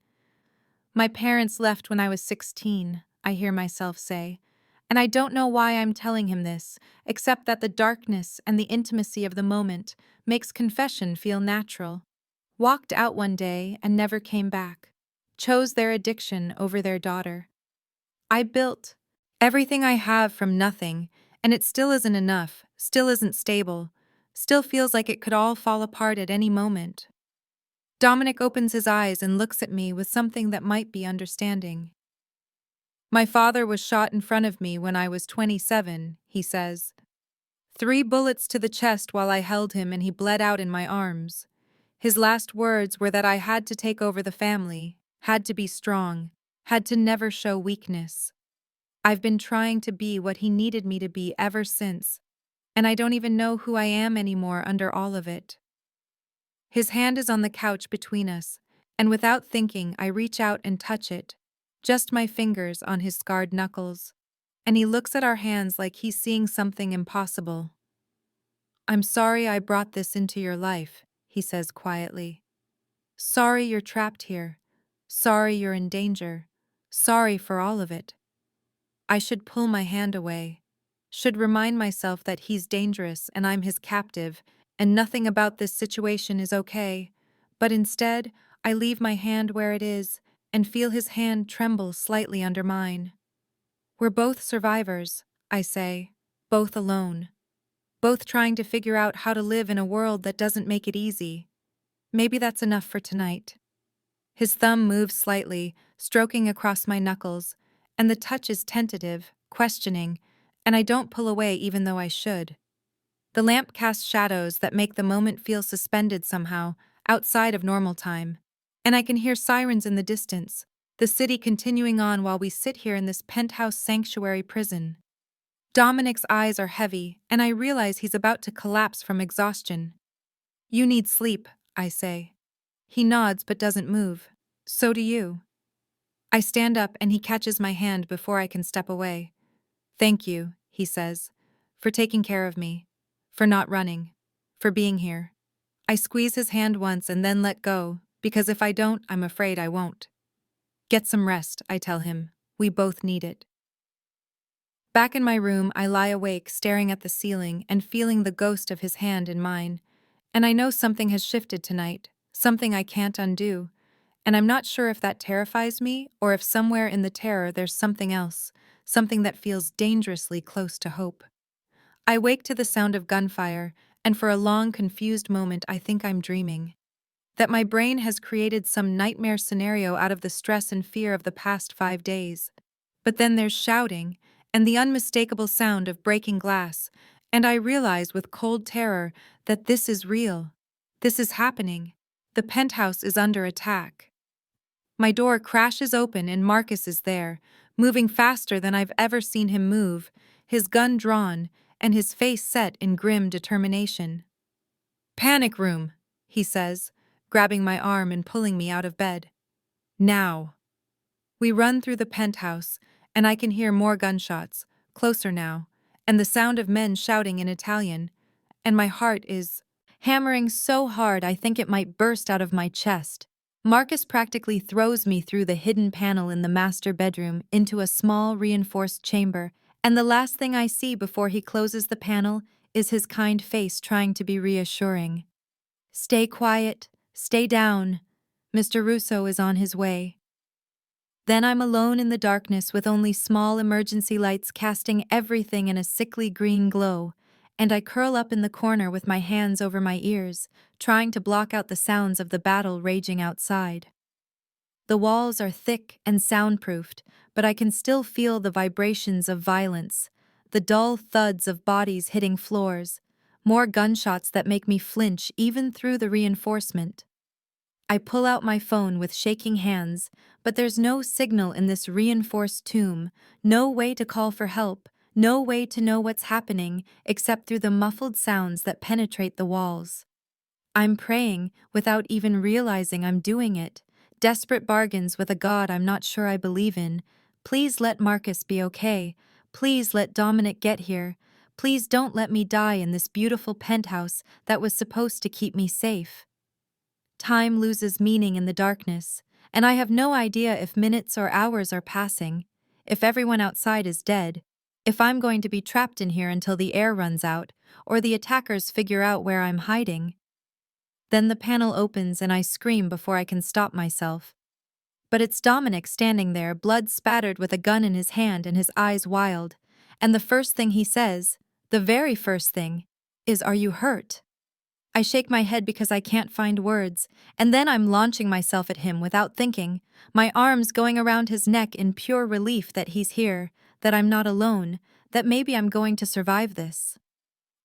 "My parents left when I was 16, I hear myself say, and I don't know why I'm telling him this, except that the darkness and the intimacy of the moment makes confession feel natural. Walked out one day and never came back. Chose their addiction over their daughter. I built everything I have from nothing, and it still isn't enough, still isn't stable, still feels like it could all fall apart at any moment." Dominic opens his eyes and looks at me with something that might be understanding. "My father was shot in front of me when I was 27, he says. 3 bullets to the chest while I held him and he bled out in my arms. His last words were that I had to take over the family, had to be strong, had to never show weakness. I've been trying to be what he needed me to be ever since, and I don't even know who I am anymore under all of it." His hand is on the couch between us, and without thinking, I reach out and touch it, just my fingers on his scarred knuckles, and he looks at our hands like he's seeing something impossible. "I'm sorry I brought this into your life," he says quietly. "Sorry you're trapped here. Sorry you're in danger. Sorry for all of it." I should pull my hand away, should remind myself that he's dangerous and I'm his captive, and nothing about this situation is okay, but instead, I leave my hand where it is and feel his hand tremble slightly under mine. "We're both survivors," I say, "both alone. Both trying to figure out how to live in a world that doesn't make it easy. Maybe that's enough for tonight." His thumb moves slightly, stroking across my knuckles, and the touch is tentative, questioning, and I don't pull away even though I should. The lamp casts shadows that make the moment feel suspended somehow, outside of normal time, and I can hear sirens in the distance, the city continuing on while we sit here in this penthouse sanctuary prison. Dominic's eyes are heavy, and I realize he's about to collapse from exhaustion. "You need sleep," I say. He nods but doesn't move. So do you. I stand up and he catches my hand before I can step away. Thank you, he says, for taking care of me, for not running, for being here. I squeeze his hand once and then let go, because if I don't, I'm afraid I won't. Get some rest, I tell him. We both need it. Back in my room, I lie awake, staring at the ceiling and feeling the ghost of his hand in mine. And I know something has shifted tonight, something I can't undo. And I'm not sure if that terrifies me or if somewhere in the terror there's something else, something that feels dangerously close to hope. I wake to the sound of gunfire, and for a long, confused moment I think I'm dreaming. That my brain has created some nightmare scenario out of the stress and fear of the past 5 days. But then there's shouting, and the unmistakable sound of breaking glass, and I realize with cold terror that this is real. This is happening. The penthouse is under attack. My door crashes open and Marcus is there, moving faster than I've ever seen him move, his gun drawn, and his face set in grim determination. "Panic room," he says, grabbing my arm and pulling me out of bed. "Now." We run through the penthouse, and I can hear more gunshots, closer now, and the sound of men shouting in Italian, and my heart is hammering so hard I think it might burst out of my chest. Marcus practically throws me through the hidden panel in the master bedroom into a small reinforced chamber, and the last thing I see before he closes the panel is his kind face trying to be reassuring. "Stay quiet, stay down. Mr. Russo is on his way." Then I'm alone in the darkness with only small emergency lights casting everything in a sickly green glow, and I curl up in the corner with my hands over my ears, trying to block out the sounds of the battle raging outside. The walls are thick and soundproofed, but I can still feel the vibrations of violence, the dull thuds of bodies hitting floors, more gunshots that make me flinch even through the reinforcement. I pull out my phone with shaking hands, but there's no signal in this reinforced tomb, no way to call for help, no way to know what's happening except through the muffled sounds that penetrate the walls. I'm praying without even realizing I'm doing it, desperate bargains with a God I'm not sure I believe in. Please let Marcus be okay. Please let Dominic get here. Please don't let me die in this beautiful penthouse that was supposed to keep me safe. Time loses meaning in the darkness, and I have no idea if minutes or hours are passing, if everyone outside is dead, if I'm going to be trapped in here until the air runs out, or the attackers figure out where I'm hiding. Then the panel opens and I scream before I can stop myself. But it's Dominic standing there, blood spattered with a gun in his hand and his eyes wild, and the first thing he says, the very first thing, is, "Are you hurt?" I shake my head because I can't find words, and then I'm launching myself at him without thinking, my arms going around his neck in pure relief that he's here, that I'm not alone, that maybe I'm going to survive this.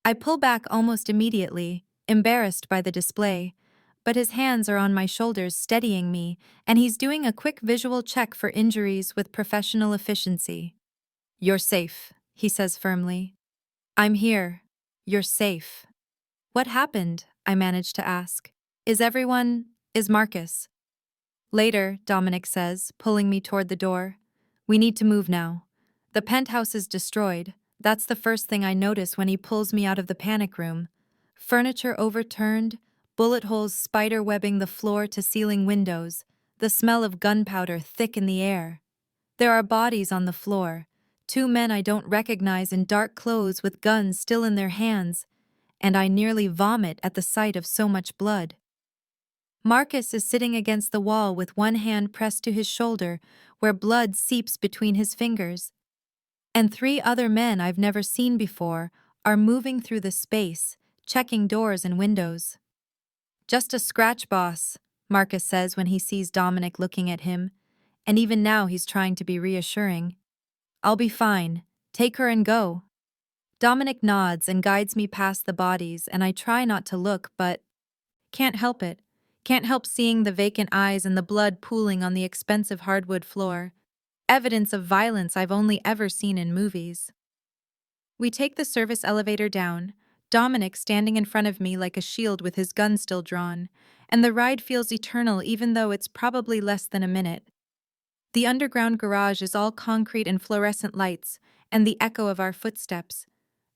I pull back almost immediately, embarrassed by the display, but his hands are on my shoulders steadying me, and he's doing a quick visual check for injuries with professional efficiency. "You're safe," he says firmly. "I'm here. You're safe." "What happened?" I managed to ask. Is Marcus?" "Later," Dominic says, pulling me toward the door. "We need to move now. The penthouse is destroyed. That's the first thing I notice when he pulls me out of the panic room. Furniture overturned, bullet holes spider-webbing the floor-to-ceiling windows, the smell of gunpowder thick in the air. There are bodies on the floor, 2 men I don't recognize in dark clothes with guns still in their hands, and I nearly vomit at the sight of so much blood. Marcus is sitting against the wall with one hand pressed to his shoulder, where blood seeps between his fingers. And 3 other men I've never seen before are moving through the space, checking doors and windows. "Just a scratch, boss," Marcus says when he sees Dominic looking at him, and even now he's trying to be reassuring. "I'll be fine. Take her and go." Dominic nods and guides me past the bodies, and I try not to look, but can't help it. Can't help seeing the vacant eyes and the blood pooling on the expensive hardwood floor. Evidence of violence I've only ever seen in movies. We take the service elevator down. Dominic standing in front of me like a shield with his gun still drawn, and the ride feels eternal even though it's probably less than a minute. The underground garage is all concrete and fluorescent lights, and the echo of our footsteps.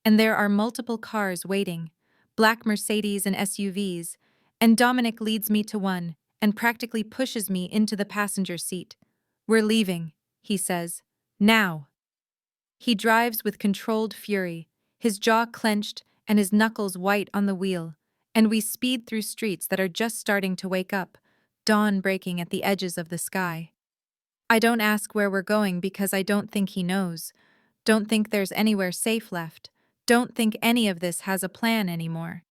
And there are multiple cars waiting, black Mercedes and SUVs, and Dominic leads me to one and practically pushes me into the passenger seat. "We're leaving," he says. "Now." He drives with controlled fury, his jaw clenched and his knuckles white on the wheel, and we speed through streets that are just starting to wake up, dawn breaking at the edges of the sky. I don't ask where we're going because I don't think he knows. Don't think there's anywhere safe left. Don't think any of this has a plan anymore.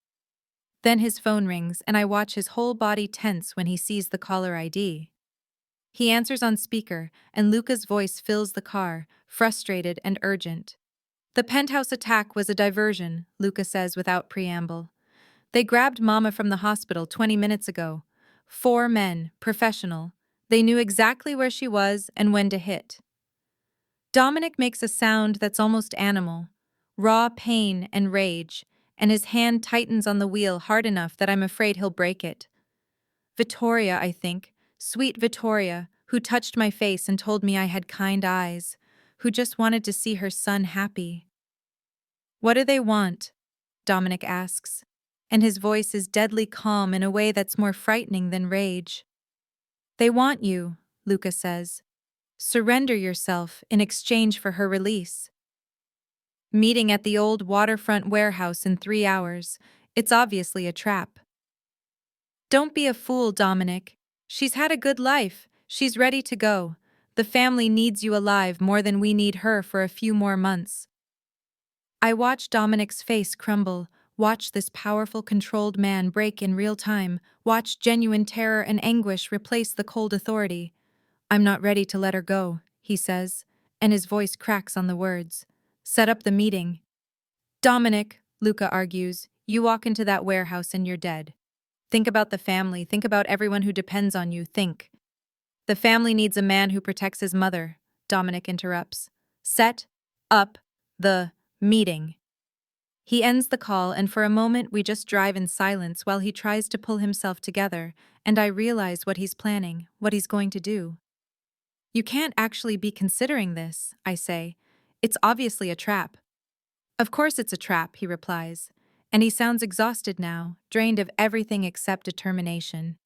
Then his phone rings and I watch his whole body tense when he sees the caller ID. He answers on speaker and Luca's voice fills the car, frustrated and urgent. "The penthouse attack was a diversion," Luca says without preamble. "They grabbed Mama from the hospital 20 minutes ago. 4 men, professional. They knew exactly where she was and when to hit." Dominic makes a sound that's almost animal, raw pain and rage, and his hand tightens on the wheel hard enough that I'm afraid he'll break it. Vittoria, I think, sweet Vittoria, who touched my face and told me I had kind eyes, who just wanted to see her son happy. "What do they want?" Dominic asks, and his voice is deadly calm in a way that's more frightening than rage. "They want you," Luca says. "Surrender yourself in exchange for her release." Meeting at the old waterfront warehouse in 3 hours. It's obviously a trap. "Don't be a fool, Dominic. She's had a good life. She's ready to go. The family needs you alive more than we need her for a few more months." I watch Dominic's face crumble, watch this powerful, controlled man break in real time, watch genuine terror and anguish replace the cold authority. "I'm not ready to let her go," he says, and his voice cracks on the words. "Set up the meeting." "Dominic," Luca argues, "you walk into that warehouse and you're dead. Think about the family, think about everyone who depends on you, think." "The family needs a man who protects his mother," Dominic interrupts. "Set up the meeting." He ends the call, and for a moment we just drive in silence while he tries to pull himself together, and I realize what he's planning, what he's going to do. "You can't actually be considering this," I say. "It's obviously a trap." "Of course it's a trap," he replies, and he sounds exhausted now, drained of everything except determination.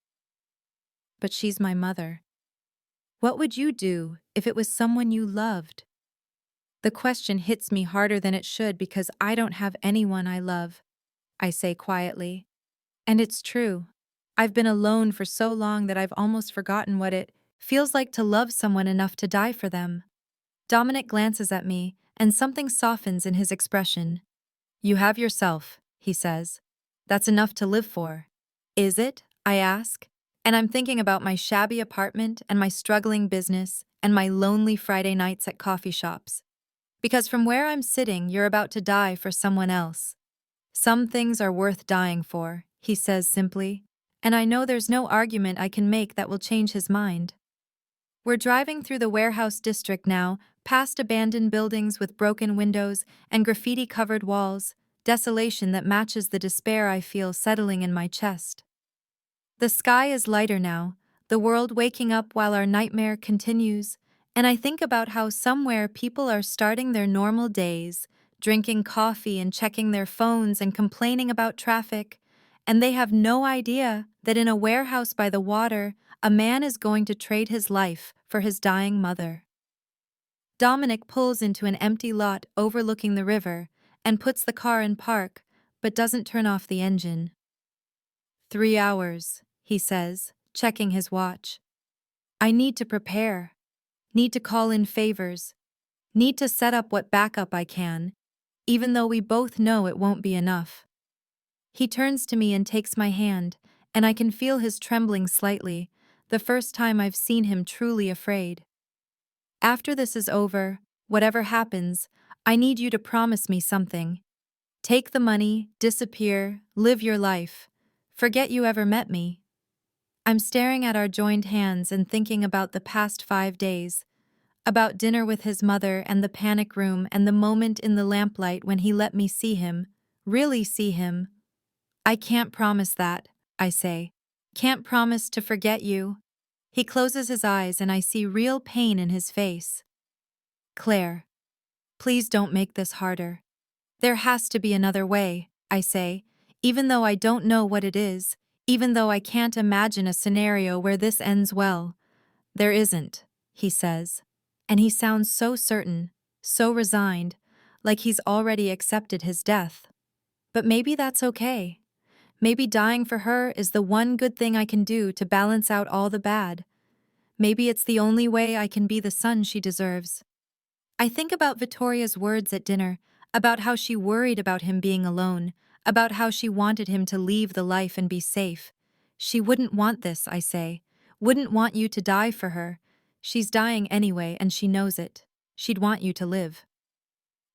"But she's my mother. What would you do if it was someone you loved?" The question hits me harder than it should because I don't have anyone I love, I say quietly. And it's true. I've been alone for so long that I've almost forgotten what it feels like to love someone enough to die for them. Dominic glances at me, and something softens in his expression. "You have yourself," he says. "That's enough to live for." "Is it?" I ask. And I'm thinking about my shabby apartment and my struggling business and my lonely Friday nights at coffee shops. Because from where I'm sitting, you're about to die for someone else. "Some things are worth dying for," he says simply, and I know there's no argument I can make that will change his mind. We're driving through the warehouse district now, past abandoned buildings with broken windows and graffiti-covered walls, desolation that matches the despair I feel settling in my chest. The sky is lighter now, the world waking up while our nightmare continues, and I think about how somewhere people are starting their normal days, drinking coffee and checking their phones and complaining about traffic, and they have no idea that in a warehouse by the water, a man is going to trade his life for his dying mother. Dominic pulls into an empty lot overlooking the river and puts the car in park, but doesn't turn off the engine. 3 hours, he says, checking his watch. "I need to prepare. Need to call in favors. Need to set up what backup I can, even though we both know it won't be enough." He turns to me and takes my hand, and I can feel his trembling slightly, the first time I've seen him truly afraid. "After this is over, whatever happens, I need you to promise me something. Take the money, disappear, live your life. Forget you ever met me." I'm staring at our joined hands and thinking about the past 5 days, about dinner with his mother and the panic room and the moment in the lamplight when he let me see him, really see him. I can't promise that, I say. Can't promise to forget you. He closes his eyes and I see real pain in his face. Claire, please don't make this harder. There has to be another way, I say, even though I don't know what it is, even though I can't imagine a scenario where this ends well. There isn't, he says. And he sounds so certain, so resigned, like he's already accepted his death. But maybe that's okay. Maybe dying for her is the one good thing I can do to balance out all the bad. Maybe it's the only way I can be the son she deserves. I think about Vittoria's words at dinner, about how she worried about him being alone, about how she wanted him to leave the life and be safe. She wouldn't want this, I say. Wouldn't want you to die for her. She's dying anyway, and she knows it. She'd want you to live.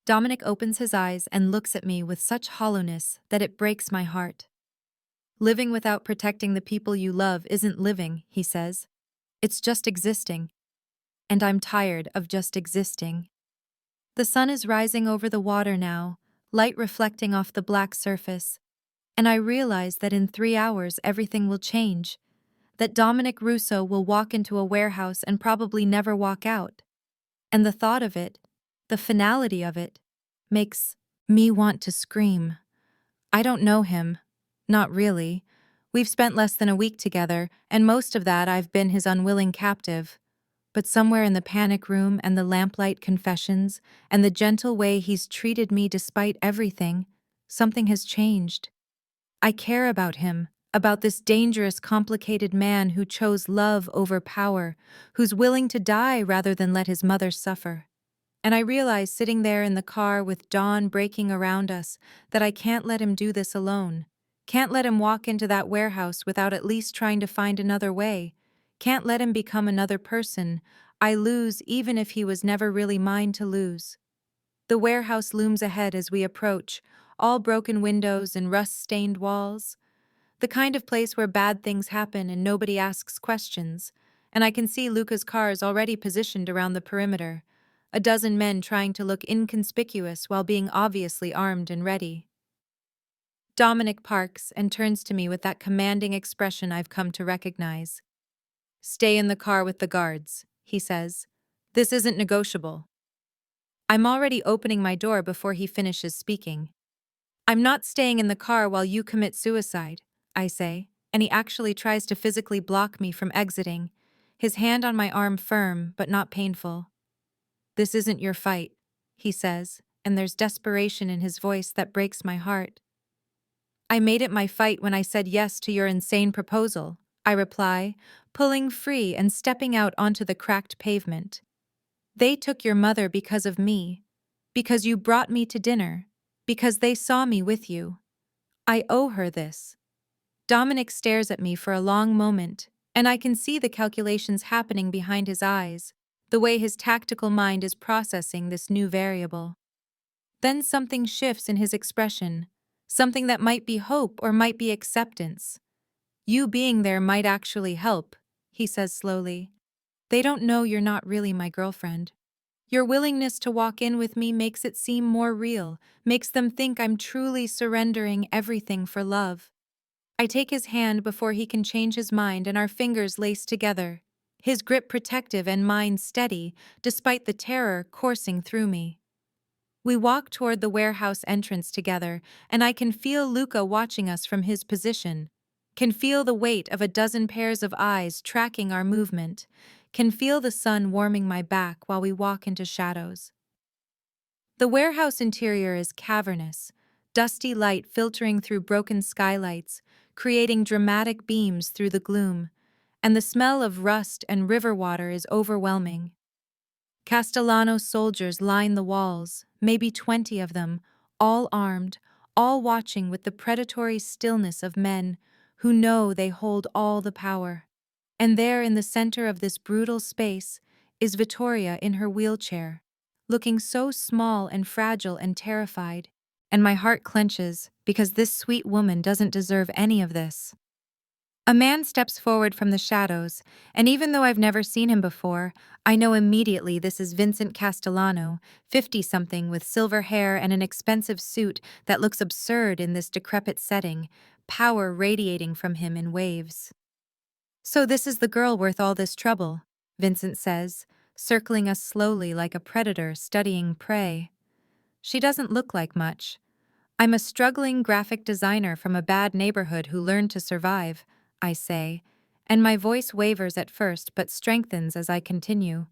Dominic opens his eyes and looks at me with such hollowness that it breaks my heart. Living without protecting the people you love isn't living, he says. It's just existing. And I'm tired of just existing. The sun is rising over the water now, light reflecting off the black surface, and I realize that in 3 hours everything will change, that Dominic Russo will walk into a warehouse and probably never walk out. And the thought of it, the finality of it, makes me want to scream. I don't know him. Not really. We've spent less than a week together, and most of that I've been his unwilling captive. But somewhere in the panic room and the lamplight confessions and the gentle way he's treated me despite everything, something has changed. I care about him, about this dangerous, complicated man who chose love over power, who's willing to die rather than let his mother suffer. And I realize sitting there in the car with dawn breaking around us that I can't let him do this alone. Can't let him walk into that warehouse without at least trying to find another way. Can't let him become another person I lose even if he was never really mine to lose. The warehouse looms ahead as we approach, all broken windows and rust-stained walls. The kind of place where bad things happen and nobody asks questions. And I can see Luca's cars already positioned around the perimeter. A dozen men trying to look inconspicuous while being obviously armed and ready. Dominic parks and turns to me with that commanding expression I've come to recognize. "Stay in the car with the guards," he says. "This isn't negotiable." I'm already opening my door before he finishes speaking. "I'm not staying in the car while you commit suicide," I say, and he actually tries to physically block me from exiting, his hand on my arm firm but not painful. "This isn't your fight," he says, and there's desperation in his voice that breaks my heart. "I made it my fight when I said yes to your insane proposal," I reply, pulling free and stepping out onto the cracked pavement. "They took your mother because of me, because you brought me to dinner, because they saw me with you. I owe her this." Dominic stares at me for a long moment, and I can see the calculations happening behind his eyes, the way his tactical mind is processing this new variable. Then something shifts in his expression, something that might be hope or might be acceptance. "You being there might actually help," he says slowly. "They don't know you're not really my girlfriend. Your willingness to walk in with me makes it seem more real, makes them think I'm truly surrendering everything for love." I take his hand before he can change his mind and our fingers lace together, his grip protective and mine steady, despite the terror coursing through me. We walk toward the warehouse entrance together, and I can feel Luca watching us from his position, can feel the weight of a dozen pairs of eyes tracking our movement, can feel the sun warming my back while we walk into shadows. The warehouse interior is cavernous, dusty light filtering through broken skylights, creating dramatic beams through the gloom, and the smell of rust and river water is overwhelming. Castellano soldiers line the walls, maybe 20 of them, all armed, all watching with the predatory stillness of men who know they hold all the power. And there in the center of this brutal space is Vittoria in her wheelchair, looking so small and fragile and terrified, and my heart clenches because this sweet woman doesn't deserve any of this. A man steps forward from the shadows, and even though I've never seen him before, I know immediately this is Vincent Castellano, 50-something with silver hair and an expensive suit that looks absurd in this decrepit setting, power radiating from him in waves. "So this is the girl worth all this trouble," Vincent says, circling us slowly like a predator studying prey. "She doesn't look like much. I'm a struggling graphic designer from a bad neighborhood who learned to survive," I say, and my voice wavers at first but strengthens as I continue.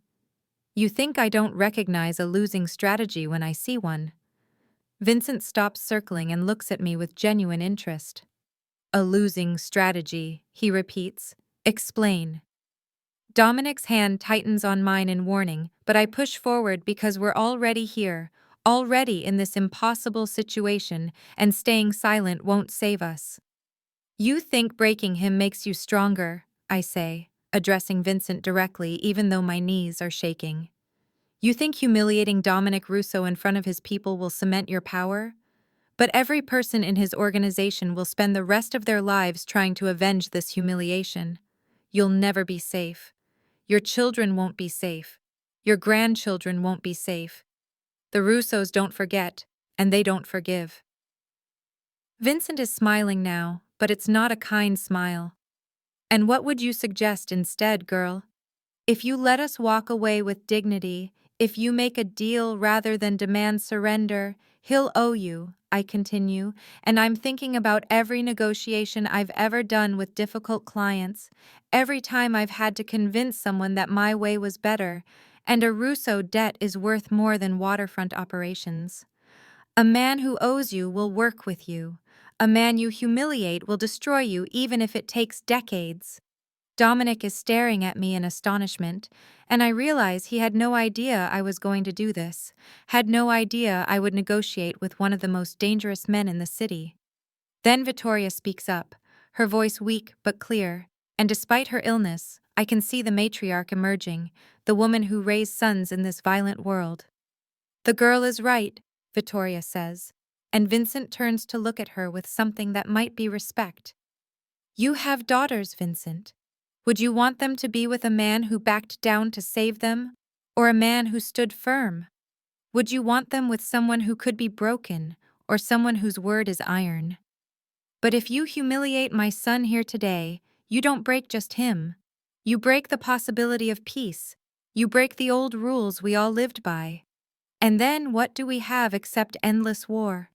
"You think I don't recognize a losing strategy when I see one?" Vincent stops circling and looks at me with genuine interest. "A losing strategy," he repeats. "Explain." Dominic's hand tightens on mine in warning, but I push forward because we're already here, already in this impossible situation, and staying silent won't save us. "You think breaking him makes you stronger," I say, addressing Vincent directly even though my knees are shaking. "You think humiliating Dominic Russo in front of his people will cement your power? But every person in his organization will spend the rest of their lives trying to avenge this humiliation. You'll never be safe. Your children won't be safe. Your grandchildren won't be safe. The Russos don't forget, and they don't forgive." Vincent is smiling now, but it's not a kind smile. "And what would you suggest instead, girl? If you let us walk away with dignity, if you make a deal rather than demand surrender, he'll owe you," I continue, and I'm thinking about every negotiation I've ever done with difficult clients, every time I've had to convince someone that my way was better, and a Russo debt is worth more than waterfront operations. A man who owes you will work with you. A man you humiliate will destroy you even if it takes decades. Dominic is staring at me in astonishment, and I realize he had no idea I was going to do this, had no idea I would negotiate with one of the most dangerous men in the city. Then Vittoria speaks up, her voice weak but clear, and despite her illness, I can see the matriarch emerging, the woman who raised sons in this violent world. "The girl is right," Vittoria says, and Vincent turns to look at her with something that might be respect. "You have daughters, Vincent. Would you want them to be with a man who backed down to save them, or a man who stood firm? Would you want them with someone who could be broken, or someone whose word is iron? But if you humiliate my son here today, you don't break just him. You break the possibility of peace. You break the old rules we all lived by. And then what do we have except endless war?"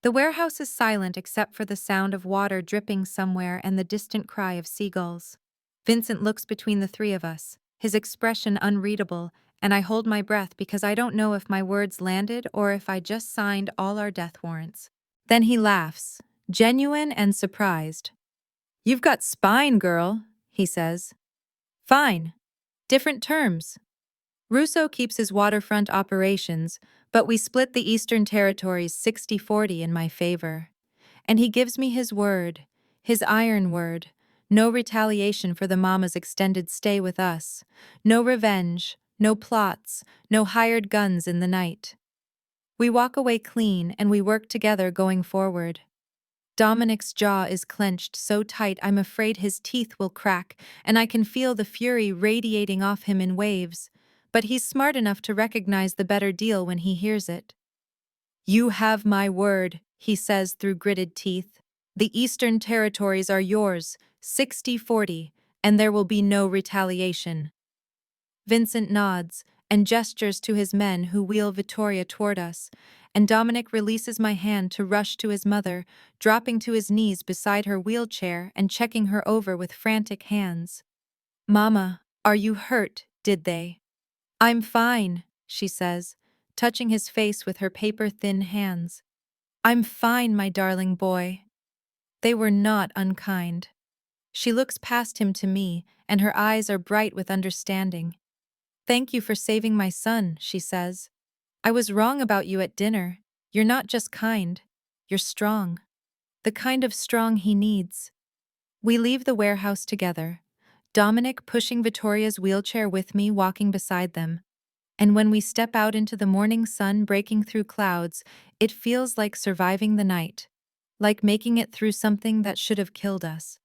The warehouse is silent except for the sound of water dripping somewhere and the distant cry of seagulls. Vincent looks between the three of us, his expression unreadable, and I hold my breath because I don't know if my words landed or if I just signed all our death warrants. Then he laughs, genuine and surprised. "You've got spine, girl," he says. "Fine. Different terms. Russo keeps his waterfront operations, but we split the Eastern Territories 60-40 in my favor. And he gives me his iron word, no retaliation for the mama's extended stay with us, no revenge, no plots, no hired guns in the night. We walk away clean and we work together going forward. Dominic's jaw is clenched so tight I'm afraid his teeth will crack, and I can feel the fury radiating off him in waves, but he's smart enough to recognize the better deal when he hears it. "You have my word," he says through gritted teeth. "The Eastern Territories are yours, 60-40, and there will be no retaliation." Vincent nods and gestures to his men who wheel Vittoria toward us, and Dominic releases my hand to rush to his mother, dropping to his knees beside her wheelchair and checking her over with frantic hands. "Mama, are you hurt, did they?" "I'm fine," she says, touching his face with her paper-thin hands. "I'm fine, my darling boy." They were not unkind. She looks past him to me, and her eyes are bright with understanding. "Thank you for saving my son," she says. "I was wrong about you at dinner. You're not just kind. You're strong. The kind of strong he needs." We leave the warehouse together, Dominic pushing Vittoria's wheelchair with me, walking beside them. And when we step out into the morning sun breaking through clouds, it feels like surviving the night, like making it through something that should have killed us.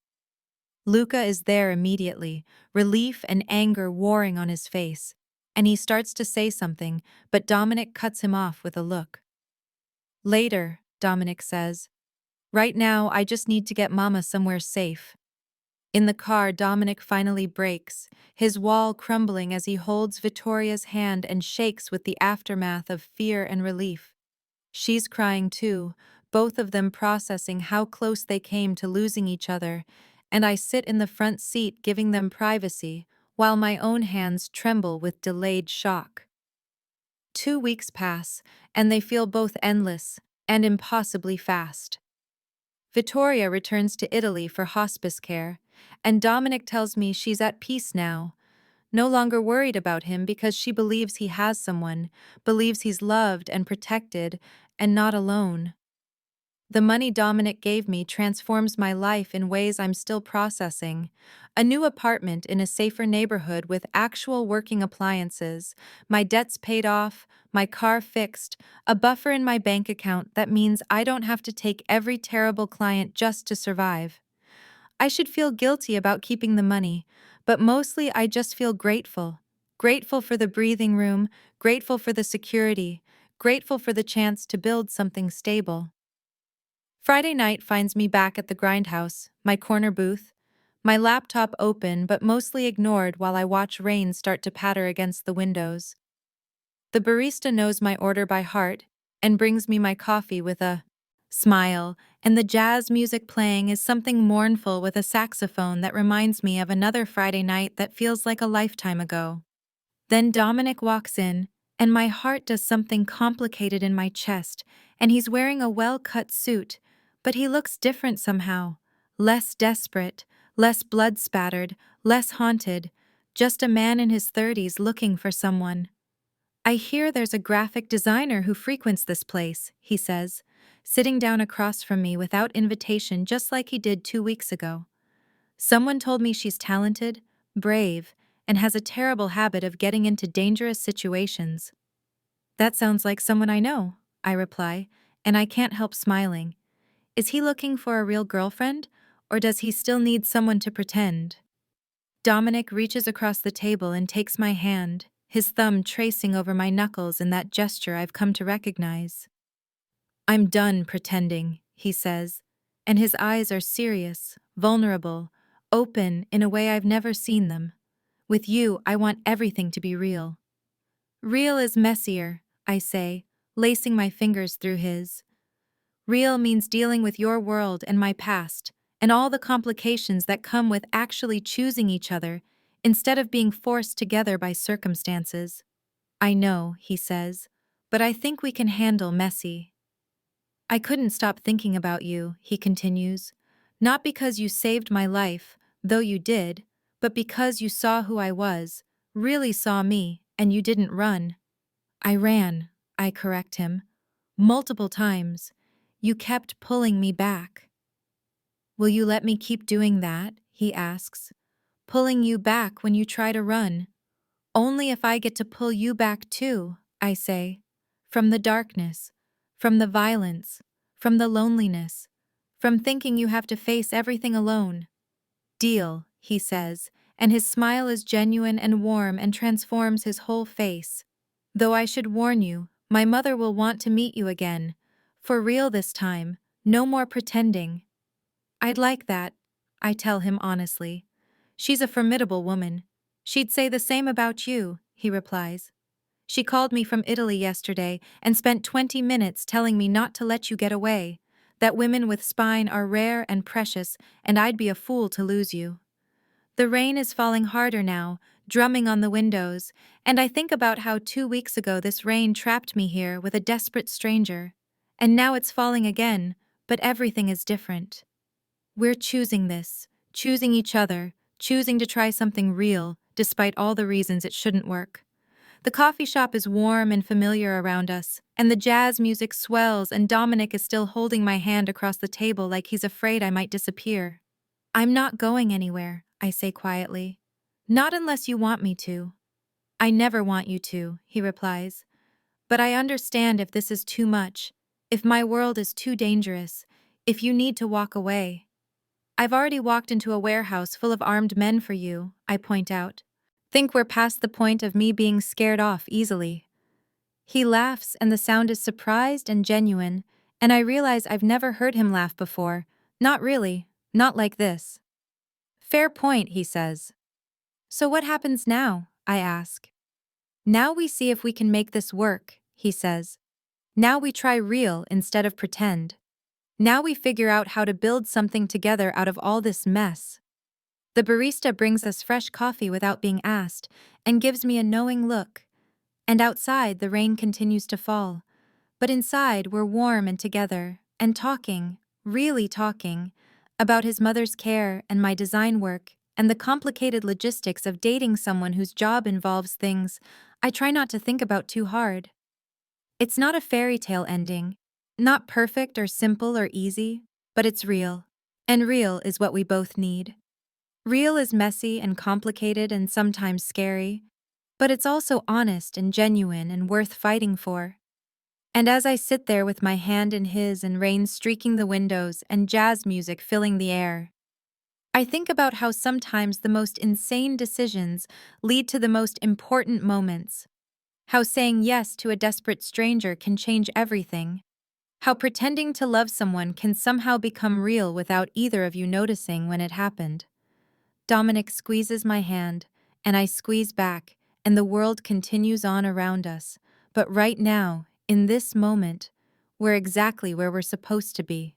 Luca is there immediately, relief and anger warring on his face, and he starts to say something, but Dominic cuts him off with a look. Later, Dominic says, right now I just need to get Mama somewhere safe. In the car, Dominic finally breaks, his wall crumbling as he holds Vittoria's hand and shakes with the aftermath of fear and relief. She's crying too, both of them processing how close they came to losing each other, and I sit in the front seat giving them privacy, while my own hands tremble with delayed shock. 2 weeks pass, and they feel both endless and impossibly fast. Vittoria returns to Italy for hospice care, and Dominic tells me she's at peace now, no longer worried about him because she believes he has someone, believes he's loved and protected, and not alone. The money Dominic gave me transforms my life in ways I'm still processing. A new apartment in a safer neighborhood with actual working appliances, my debts paid off, my car fixed, a buffer in my bank account that means I don't have to take every terrible client just to survive. I should feel guilty about keeping the money, but mostly I just feel grateful. Grateful for the breathing room, grateful for the security, grateful for the chance to build something stable. Friday night finds me back at the grindhouse, my corner booth, my laptop open but mostly ignored while I watch rain start to patter against the windows. The barista knows my order by heart and brings me my coffee with a smile, and the jazz music playing is something mournful with a saxophone that reminds me of another Friday night that feels like a lifetime ago. Then Dominic walks in, and my heart does something complicated in my chest, and he's wearing a well-cut suit, but he looks different somehow, less desperate, less blood-spattered, less haunted, just a man in his 30s looking for someone. I hear there's a graphic designer who frequents this place, he says, sitting down across from me without invitation just like he did 2 weeks ago. Someone told me she's talented, brave, and has a terrible habit of getting into dangerous situations. That sounds like someone I know, I reply, and I can't help smiling. Is he looking for a real girlfriend, or does he still need someone to pretend? Dominic reaches across the table and takes my hand, his thumb tracing over my knuckles in that gesture I've come to recognize. I'm done pretending, he says, and his eyes are serious, vulnerable, open in a way I've never seen them. With you, I want everything to be real. Real is messier, I say, lacing my fingers through his. Real means dealing with your world and my past, and all the complications that come with actually choosing each other, instead of being forced together by circumstances. I know, he says, but I think we can handle messy. I couldn't stop thinking about you, he continues, not because you saved my life, though you did, but because you saw who I was, really saw me, and you didn't run. I ran, I correct him, multiple times. You kept pulling me back. Will you let me keep doing that? He asks. Pulling you back when you try to run. Only if I get to pull you back too, I say. From the darkness, from the violence, from the loneliness, from thinking you have to face everything alone. Deal, he says, and his smile is genuine and warm and transforms his whole face. Though I should warn you, my mother will want to meet you again. For real this time, no more pretending. I'd like that, I tell him honestly. She's a formidable woman. She'd say the same about you, he replies. She called me from Italy yesterday and spent 20 minutes telling me not to let you get away, that women with spine are rare and precious, and I'd be a fool to lose you. The rain is falling harder now, drumming on the windows, and I think about how 2 weeks ago this rain trapped me here with a desperate stranger. And now it's falling again, but everything is different. We're choosing this, choosing each other, choosing to try something real, despite all the reasons it shouldn't work. The coffee shop is warm and familiar around us, and the jazz music swells, and Dominic is still holding my hand across the table like he's afraid I might disappear. I'm not going anywhere, I say quietly. Not unless you want me to. I never want you to, he replies. But I understand if this is too much, if my world is too dangerous, if you need to walk away. I've already walked into a warehouse full of armed men for you, I point out. Think we're past the point of me being scared off easily. He laughs, and the sound is surprised and genuine, and I realize I've never heard him laugh before. Not really, not like this. Fair point, he says. So what happens now? I ask. Now we see if we can make this work, he says. Now we try real instead of pretend. Now we figure out how to build something together out of all this mess. The barista brings us fresh coffee without being asked and gives me a knowing look. And outside, the rain continues to fall. But inside, we're warm and together, and talking, really talking, about his mother's care and my design work and the complicated logistics of dating someone whose job involves things I try not to think about too hard. It's not a fairy tale ending, not perfect or simple or easy, but it's real. And real is what we both need. Real is messy and complicated and sometimes scary, but it's also honest and genuine and worth fighting for. And as I sit there with my hand in his and rain streaking the windows and jazz music filling the air, I think about how sometimes the most insane decisions lead to the most important moments. How saying yes to a desperate stranger can change everything. How pretending to love someone can somehow become real without either of you noticing when it happened. Dominic squeezes my hand, and I squeeze back, and the world continues on around us. But right now, in this moment, we're exactly where we're supposed to be.